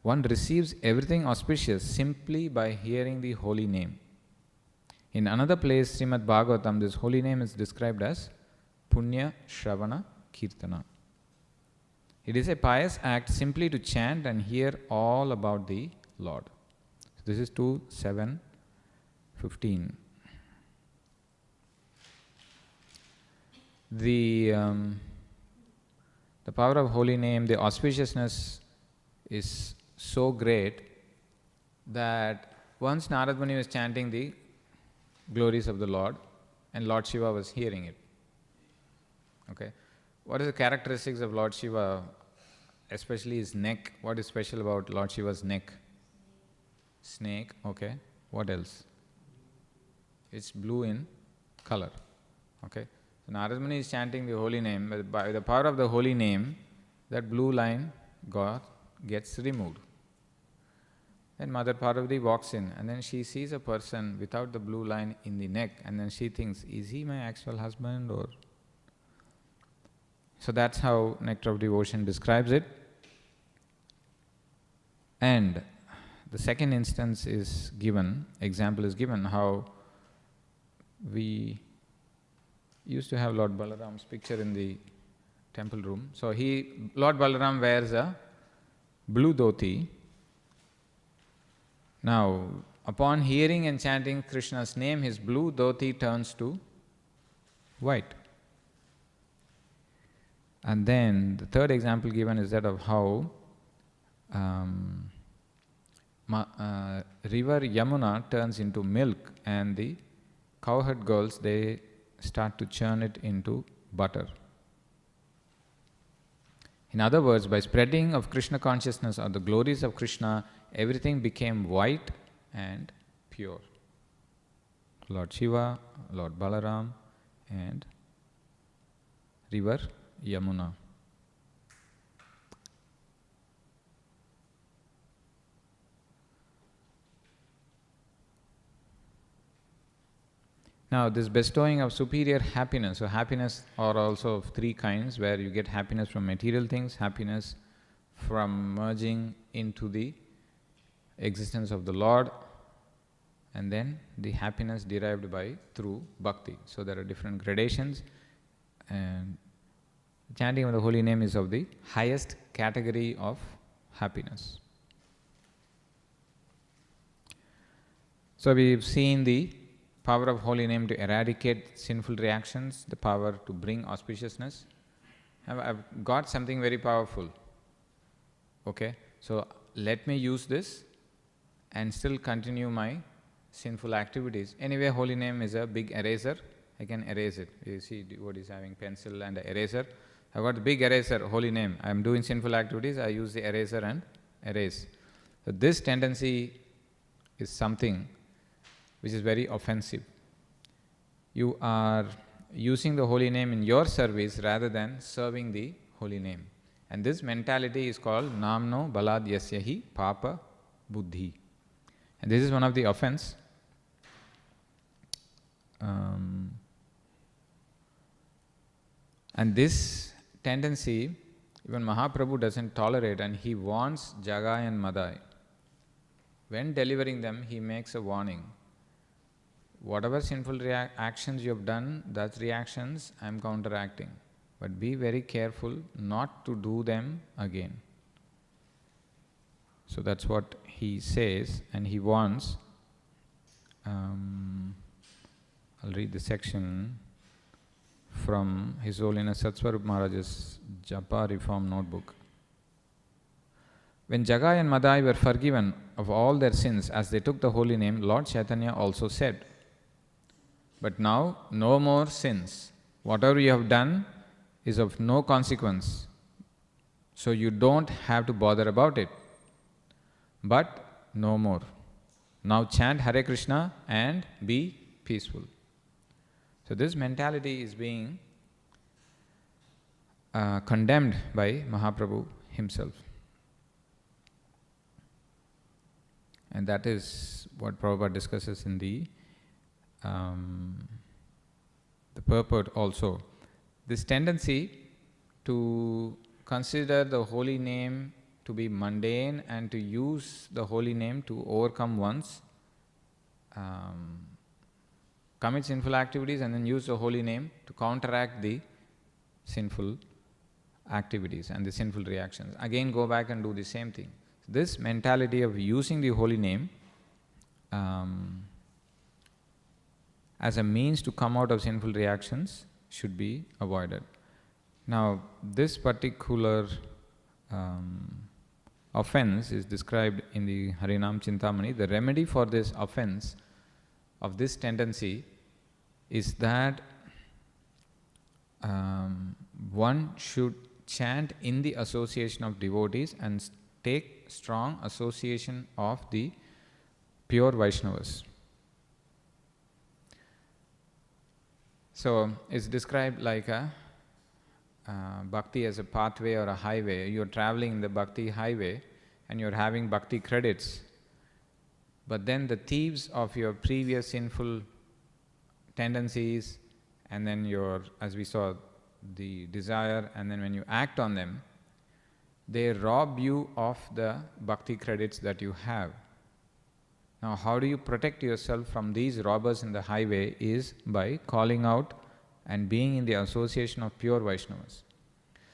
one receives everything auspicious simply by hearing the holy name. In another place, Śrīmad Bhāgavatam, this holy name is described as Punya Shravana Kirtana. It is a pious act simply to chant and hear all about the Lord. So this is 2.7.15. The power of holy name, the auspiciousness is so great that once Narad Muni was chanting the glories of the Lord, and Lord Shiva was hearing it. Okay, what is the characteristics of Lord Shiva, especially his neck? What is special about Lord Shiva's neck? Snake. Okay, what else? It's blue in color. Okay, so Narad Muni is chanting the holy name, but by the power of the holy name, that blue line gets removed. Then Mother Parvati walks in, and then she sees a person without the blue line in the neck, and then she thinks, is he my actual husband or? So that's how Nectar of Devotion describes it. And the second instance is given, example is given, how we used to have Lord Balaram's picture in the temple room. So Lord Balaram wears a blue dhoti. Now, upon hearing and chanting Krishna's name, his blue dhoti turns to white. And then the third example given is that of how river Yamuna turns into milk, and the cowherd girls, they start to churn it into butter. In other words, by spreading of Krishna consciousness or the glories of Krishna, everything became white and pure. Lord Shiva, Lord Balaram, and river Yamuna. Now, this bestowing of superior happiness, so happiness are also of three kinds, where you get happiness from material things, happiness from merging into the existence of the Lord, and then the happiness derived through bhakti. So there are different gradations, and chanting of the holy name is of the highest category of happiness. So we've seen the power of holy name to eradicate sinful reactions, the power to bring auspiciousness. I've got something very powerful. Okay, so let me use this and still continue my sinful activities. Anyway, holy name is a big eraser. I can erase it. You see devotees having pencil and eraser. I've got the big eraser, holy name. I'm doing sinful activities, I use the eraser and erase. So this tendency is something which is very offensive. You are using the holy name in your service rather than serving the holy name. And this mentality is called namno balad yasyahi papa buddhi. And this is one of the offense. And this tendency, even Mahaprabhu doesn't tolerate, and he warns Jagai and Madai. When delivering them, he makes a warning. Whatever sinful actions you have done, that's reactions I am counteracting. But be very careful not to do them again. So that's what he says, and he warns. I'll read the section from His Holiness Satsvarup Maharaj's Japa Reform Notebook. When Jagai and Madai were forgiven of all their sins as they took the holy name, Lord Chaitanya also said, "But now no more sins. Whatever you have done is of no consequence, so you don't have to bother about it. But no more. Now chant Hare Krishna and be peaceful." So this mentality is being condemned by Mahaprabhu himself. And that is what Prabhupada discusses in the purport also. This tendency to consider the holy name to be mundane and to use the holy name to overcome one's commit sinful activities and then use the holy name to counteract the sinful activities and the sinful reactions. Again go back and do the same thing. This mentality of using the holy name as a means to come out of sinful reactions should be avoided. Now, this particular offense is described in the Harinam Chintamani. The remedy for this offense of this tendency is that one should chant in the association of devotees and take strong association of the pure Vaishnavas. So it's described like a bhakti as a pathway or a highway. You're traveling in the bhakti highway and you're having bhakti credits. But then the thieves of your previous sinful tendencies, and then your, as we saw, the desire, and then when you act on them, they rob you of the bhakti credits that you have. Now, how do you protect yourself from these robbers in the highway is by calling out and being in the association of pure Vaishnavas.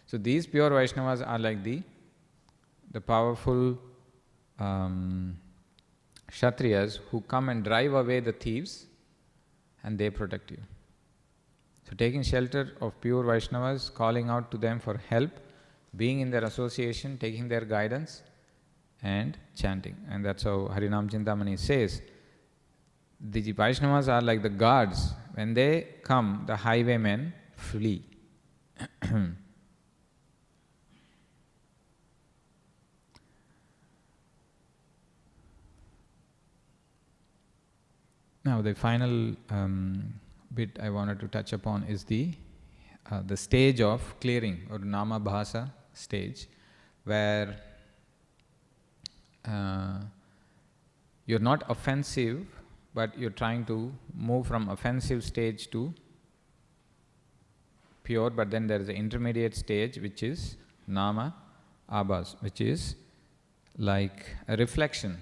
So these pure Vaishnavas are like the powerful Kshatriyas who come and drive away the thieves and they protect you. So taking shelter of pure Vaishnavas, calling out to them for help, being in their association, taking their guidance and chanting. And that's how Harinam Chintamani says, the Vaishnavas are like the guards. When they come, the highwaymen flee. Now the final bit I wanted to touch upon is the stage of clearing, or nama bhasa stage, where you're not offensive, but you're trying to move from offensive stage to pure, but then there is an intermediate stage which is nama abhas, which is like a reflection.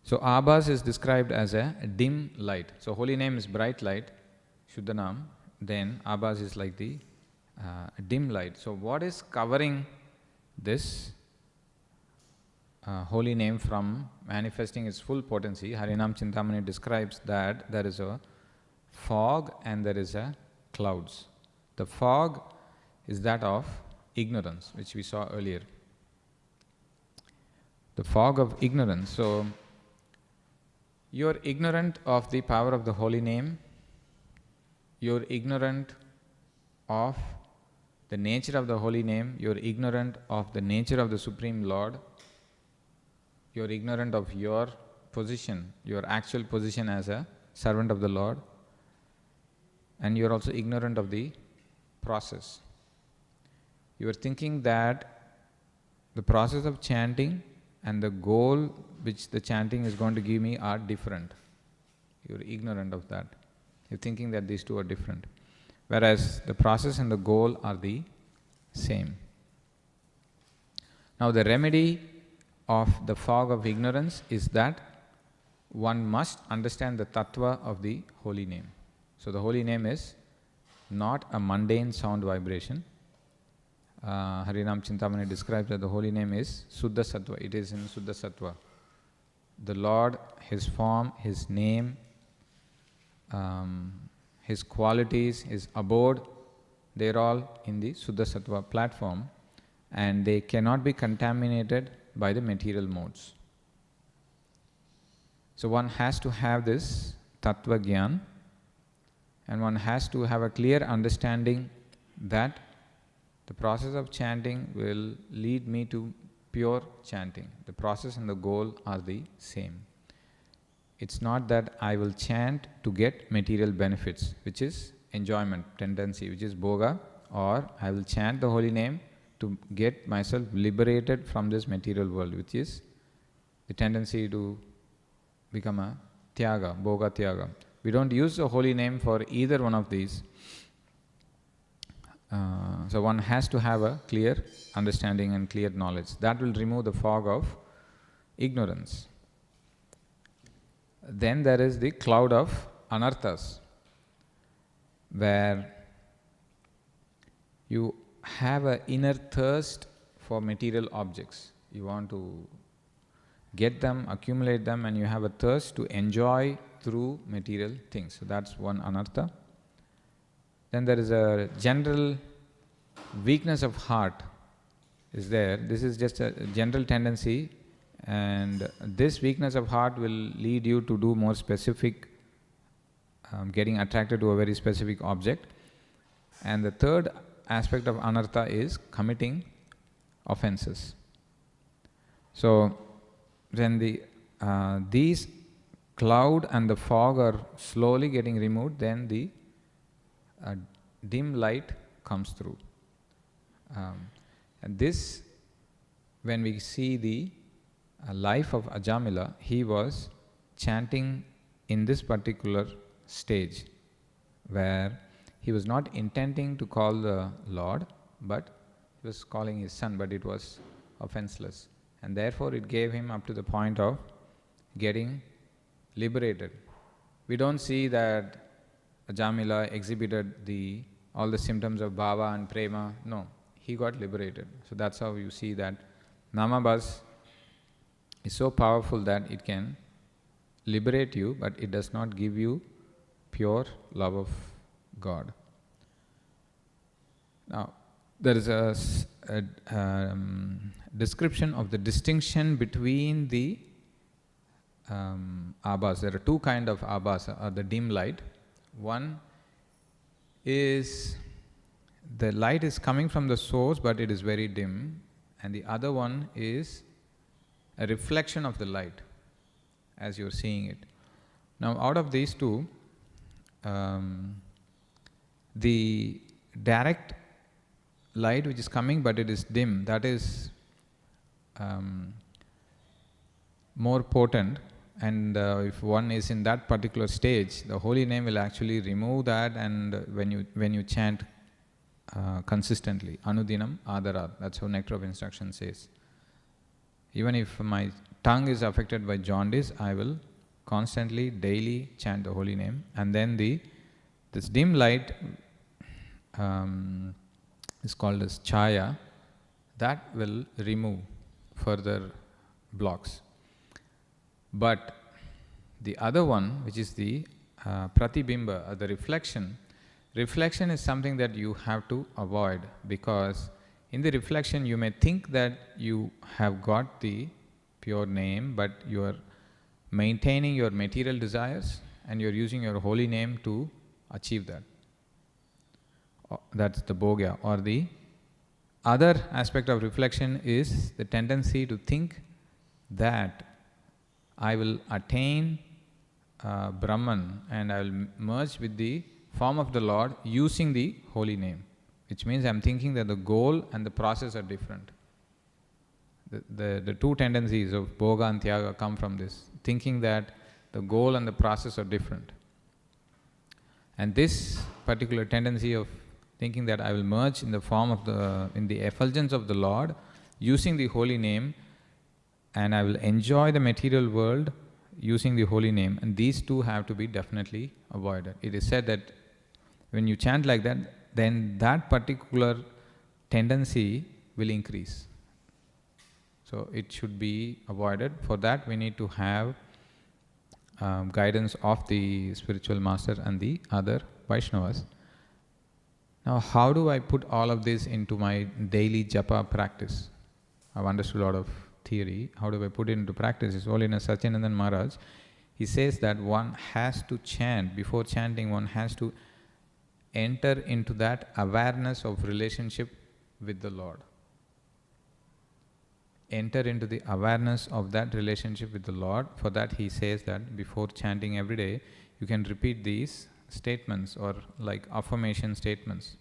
So abhas is described as a dim light. So holy name is bright light, Shuddhanam. Then abhas is like the dim light. So what is covering this holy name from manifesting its full potency? Harinam Chintamani describes that there is a fog and there is a clouds. The fog is that of ignorance, which we saw earlier. The fog of ignorance. So you're ignorant of the power of the holy name. You're ignorant of the nature of the holy name. You're ignorant of the nature of the Supreme Lord. You're ignorant of your position, your actual position as a servant of the Lord. And you're also ignorant of the process. You are thinking that the process of chanting and the goal which the chanting is going to give me are different. You're ignorant of that. You're thinking that these two are different. Whereas the process and the goal are the same. Now the remedy of the fog of ignorance is that one must understand the tattva of the holy name. So the holy name is not a mundane sound vibration. Harinam Chintamani describes that the holy name is Suddha Sattva. It is in Suddha Sattva. The Lord, His form, His name, His qualities, His abode, they are all in the Suddha Sattva platform, and they cannot be contaminated by the material modes. So one has to have this Tattva Gyan, and one has to have a clear understanding that the process of chanting will lead me to pure chanting. The process and the goal are the same. It's not that I will chant to get material benefits, which is enjoyment, tendency, which is bhoga, or I will chant the holy name to get myself liberated from this material world, which is the tendency to become a tyaga, bhoga tyaga. We don't use the holy name for either one of these. So one has to have a clear understanding and clear knowledge. That will remove the fog of ignorance. Then there is the cloud of anarthas, where you have an inner thirst for material objects. You want to get them, accumulate them, and you have a thirst to enjoy through material things. So that's one anartha. Then there is a general weakness of heart is there. This is just a general tendency, and this weakness of heart will lead you to do more specific, getting attracted to a very specific object. And the third aspect of anartha is committing offenses. So when these cloud and the fog are slowly getting removed, then the dim light comes through. And this, when we see the life of Ajamila, he was chanting in this particular stage, where he was not intending to call the Lord, but he was calling his son, but it was offenseless. And therefore it gave him up to the point of getting liberated. We don't see that Ajamila exhibited all the symptoms of bhava and prema. No, he got liberated. So that's how you see that Namabhas is so powerful that it can liberate you, but it does not give you pure love of God. Now, there is a description of the distinction between the abhas. There are two kinds of abhas, the dim light. One is the light is coming from the source, but it is very dim, and the other one is a reflection of the light as you're seeing it. Now, out of these two, the direct light which is coming but it is dim, that is more potent, and if one is in that particular stage, the holy name will actually remove that, and when you chant consistently, Anudinam Adarat, that's how Nectar of Instruction says. Even if my tongue is affected by jaundice, I will constantly, daily chant the holy name, and then this dim light is called as Chaya, that will remove further blocks. But the other one, which is the Pratibimba, the reflection is something that you have to avoid, because in the reflection you may think that you have got the pure name, but you are maintaining your material desires and you are using your holy name to achieve that. That's the bhogya. Or the other aspect of reflection is the tendency to think that I will attain Brahman and I will merge with the form of the Lord using the holy name, which means I am thinking that the goal and the process are different. The two tendencies of bhoga and tyaga come from this, thinking that the goal and the process are different. And this particular tendency of thinking that I will merge in the form of in the effulgence of the Lord using the holy name, and I will enjoy the material world using the holy name, and these two have to be definitely avoided. It is said that when you chant like that, then that particular tendency will increase. So it should be avoided. For that we need to have guidance of the spiritual master and the other Vaishnavas. Now, how do I put all of this into my daily japa practice? I've understood a lot of theory. How do I put it into practice? His Holiness Satyanandan Maharaj, he says that one has to chant. Before chanting, one has to enter into that awareness of relationship with the Lord. Enter into the awareness of that relationship with the Lord. For that he says that before chanting every day, you can repeat these statements or like affirmation statements.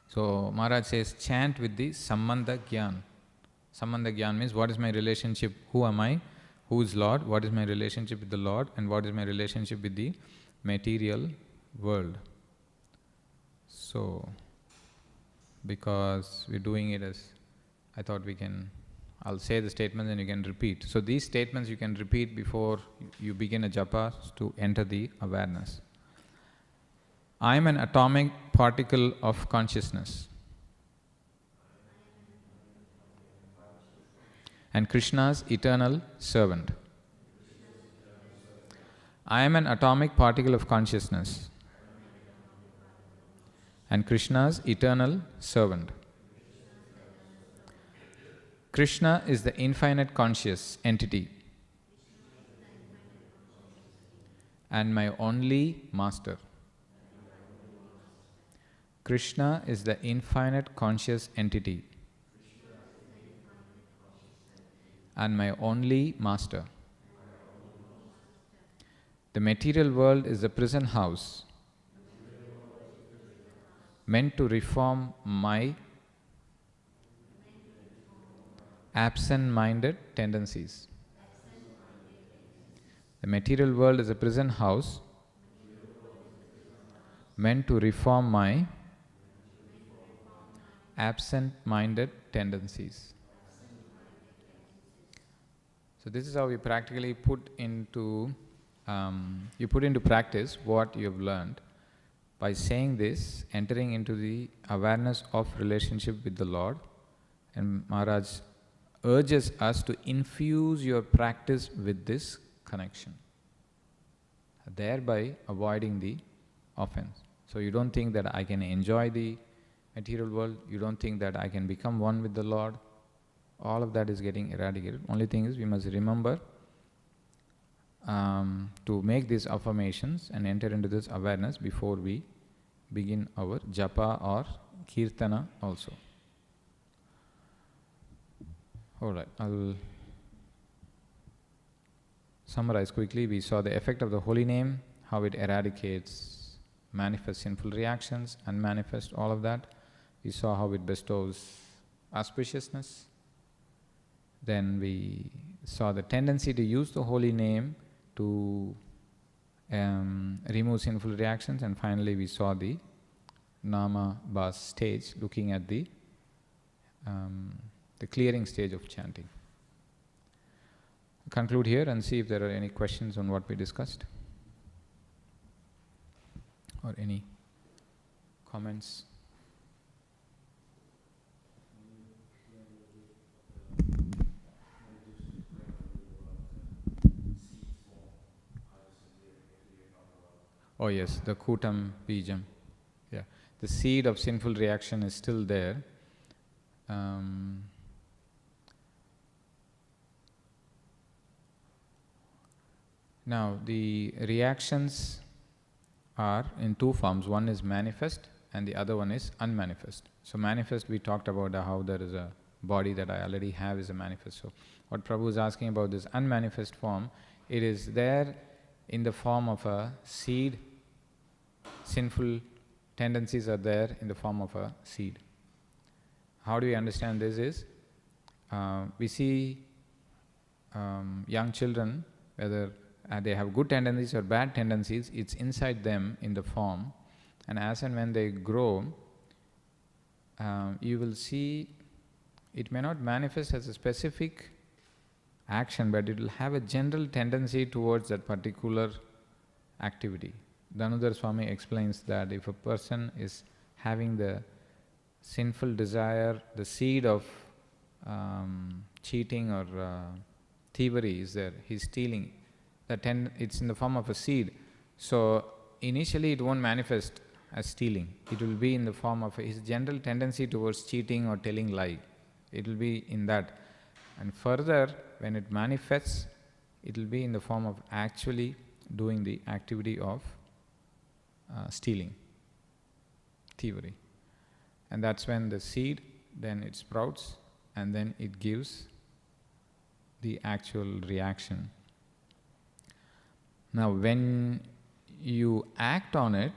So Maharaj says, chant with the Sambandha Gyan. Sambandha Gyan means what is my relationship, who am I, who is Lord, what is my relationship with the Lord, and what is my relationship with the material world. So, because we're doing it as, I thought I'll say the statements and you can repeat. So these statements you can repeat before you begin a japa to enter the awareness. I am an atomic particle of consciousness, and Krishna's eternal servant. I am an atomic particle of consciousness and Krishna's eternal servant. Krishna is the infinite conscious entity and my only master. Krishna is the infinite conscious entity and my only master. The material world is a prison house meant to reform my absent-minded tendencies. The material world is a prison house meant to reform my absent-minded tendencies. So this is how we practically put into practice what you have learned. By saying this, entering into the awareness of relationship with the Lord, and Maharaj urges us to infuse your practice with this connection, thereby avoiding the offense. So you don't think that I can enjoy the material world, you don't think that I can become one with the Lord. All of that is getting eradicated. Only thing is we must remember to make these affirmations and enter into this awareness before we begin our japa or kirtana also. Alright, I'll summarize quickly. We saw the effect of the holy name, how it eradicates manifest sinful reactions, unmanifest, all of that. We saw how it bestows auspiciousness. Then we saw the tendency to use the holy name to remove sinful reactions, and finally we saw the Nama Bas stage, looking at the clearing stage of chanting. Conclude here and see if there are any questions on what we discussed, or any comments. Oh yes, the Kutam Bijam. Yeah, the seed of sinful reaction is still there. Now, the reactions are in two forms. One is manifest and the other one is unmanifest. So manifest, we talked about how there is a body that I already have is a manifest. So what Prabhu is asking about this unmanifest form, it is there in the form of a seed. Sinful tendencies are there in the form of a seed. How do we understand this is, we see young children, whether they have good tendencies or bad tendencies, it's inside them in the form, and as and when they grow, you will see it may not manifest as a specific action, but it will have a general tendency towards that particular activity. Dhanudhar Swami explains that if a person is having the sinful desire, the seed of cheating or thievery is there, he's stealing, it's in the form of a seed. So initially it won't manifest as stealing. It will be in the form of his general tendency towards cheating or telling lie. It will be in that. And further, when it manifests, it will be in the form of actually doing the activity of stealing, thievery. And that's when the seed, then it sprouts, and then it gives the actual reaction. Now, when you act on it,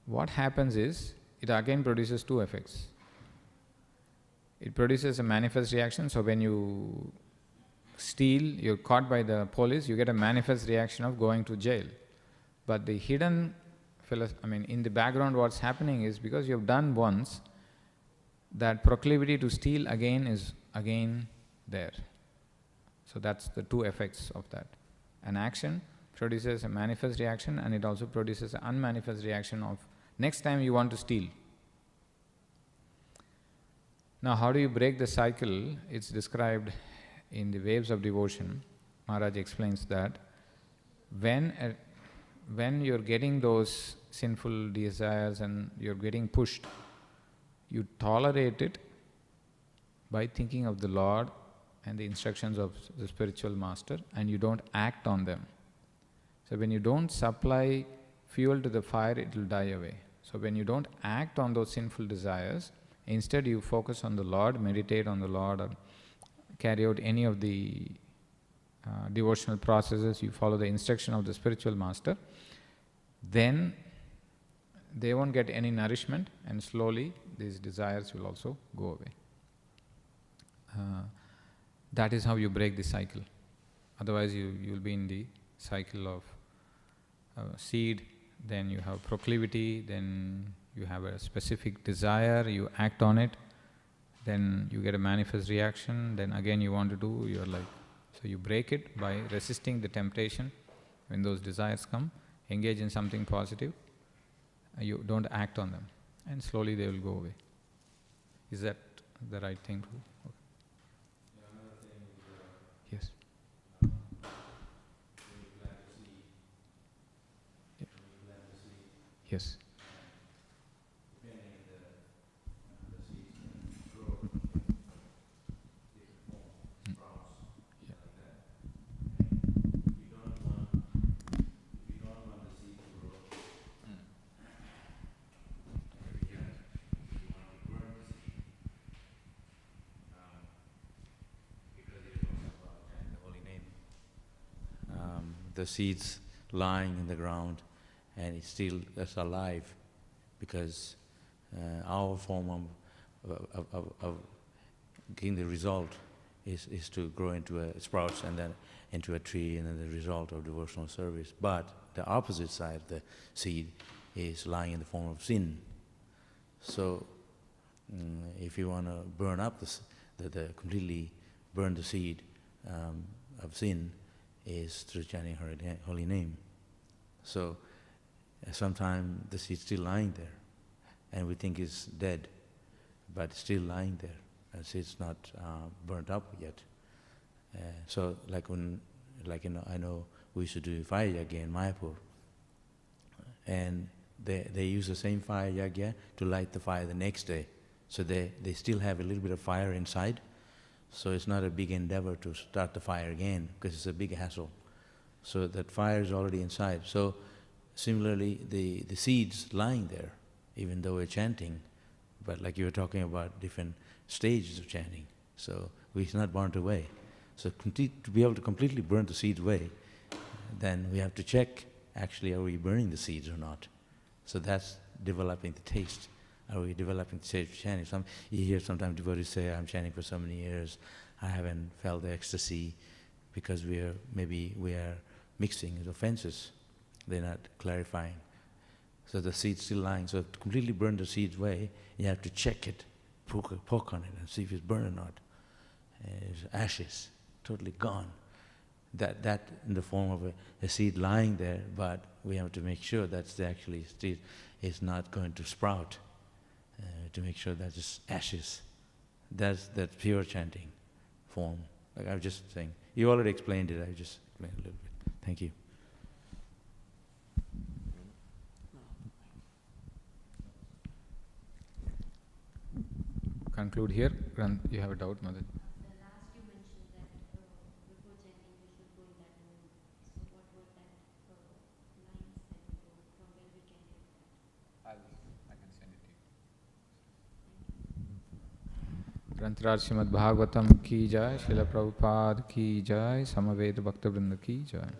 what happens is, it again produces two effects. It produces a manifest reaction. So when you steal, you're caught by the police, you get a manifest reaction of going to jail. But the hidden, in the background what's happening is, because you've done once, that proclivity to steal again is again there. So that's the two effects of that. An action produces a manifest reaction, and it also produces an unmanifest reaction of next time you want to steal. Now, how do you break the cycle? It's described in the Waves of Devotion. Maharaj explains that when you're getting those sinful desires and you're getting pushed, you tolerate it by thinking of the Lord and the instructions of the spiritual master, and you don't act on them. So when you don't supply fuel to the fire, it will die away. So when you don't act on those sinful desires, instead you focus on the Lord, meditate on the Lord, or carry out any of the devotional processes, you follow the instruction of the spiritual master, then they won't get any nourishment, and slowly these desires will also go away. That is how you break the cycle. Otherwise you'll be in the cycle of seed, then you have proclivity, then you have a specific desire, you act on it, then you get a manifest reaction, then again you want to do, so you break it by resisting the temptation when those desires come, engage in something positive, you don't act on them, and slowly they will go away. Is that the right thing to do? Okay. Yes. Yes. the seeds lying in the ground, and it's still that's alive, because our form of getting the result is to grow into a sprouts and then into a tree, and then the result of devotional service. But the opposite side of the seed is lying in the form of sin. So if you want to burn up the completely burn the seed of sin, is through chanting holy name. So sometimes the seed's still lying there, and we think it's dead, but it's still lying there, as it's not burnt up yet. So I know we used to do fire yagya in Mayapur, and they use the same fire yagya to light the fire the next day. So they still have a little bit of fire inside, so it's not a big endeavor to start the fire again, because it's a big hassle. So that fire is already inside. So similarly, the seeds lying there, even though we're chanting, but like you were talking about different stages of chanting, so it's not burnt away. So to be able to completely burn the seeds away, then we have to check, actually, are we burning the seeds or not? So that's developing the taste. Are we developing the stage of chanting? You hear sometimes devotees say, I'm chanting for so many years, I haven't felt the ecstasy, because we are mixing the offenses. They're not clarifying. So the seed's still lying. So to completely burn the seeds away, you have to check it, poke on it and see if it's burned or not. It's ashes, totally gone. That in the form of a seed lying there, but we have to make sure that's actually seed is not going to sprout, to make sure that it's ashes. That's that pure chanting form. Like I was just saying, you already explained it, I just explained a little bit. Thank you. Conclude here. You have a doubt, Mother? The last you mentioned that before chanting we should go in that mood. So what was that lines that we go, from where we can get that? I can send it to you. Grantaraj Śrīmad Bhāgavatam ki jai, Srila Prabhupada ki jai, Samaveda Bhaktivinoda ki jai.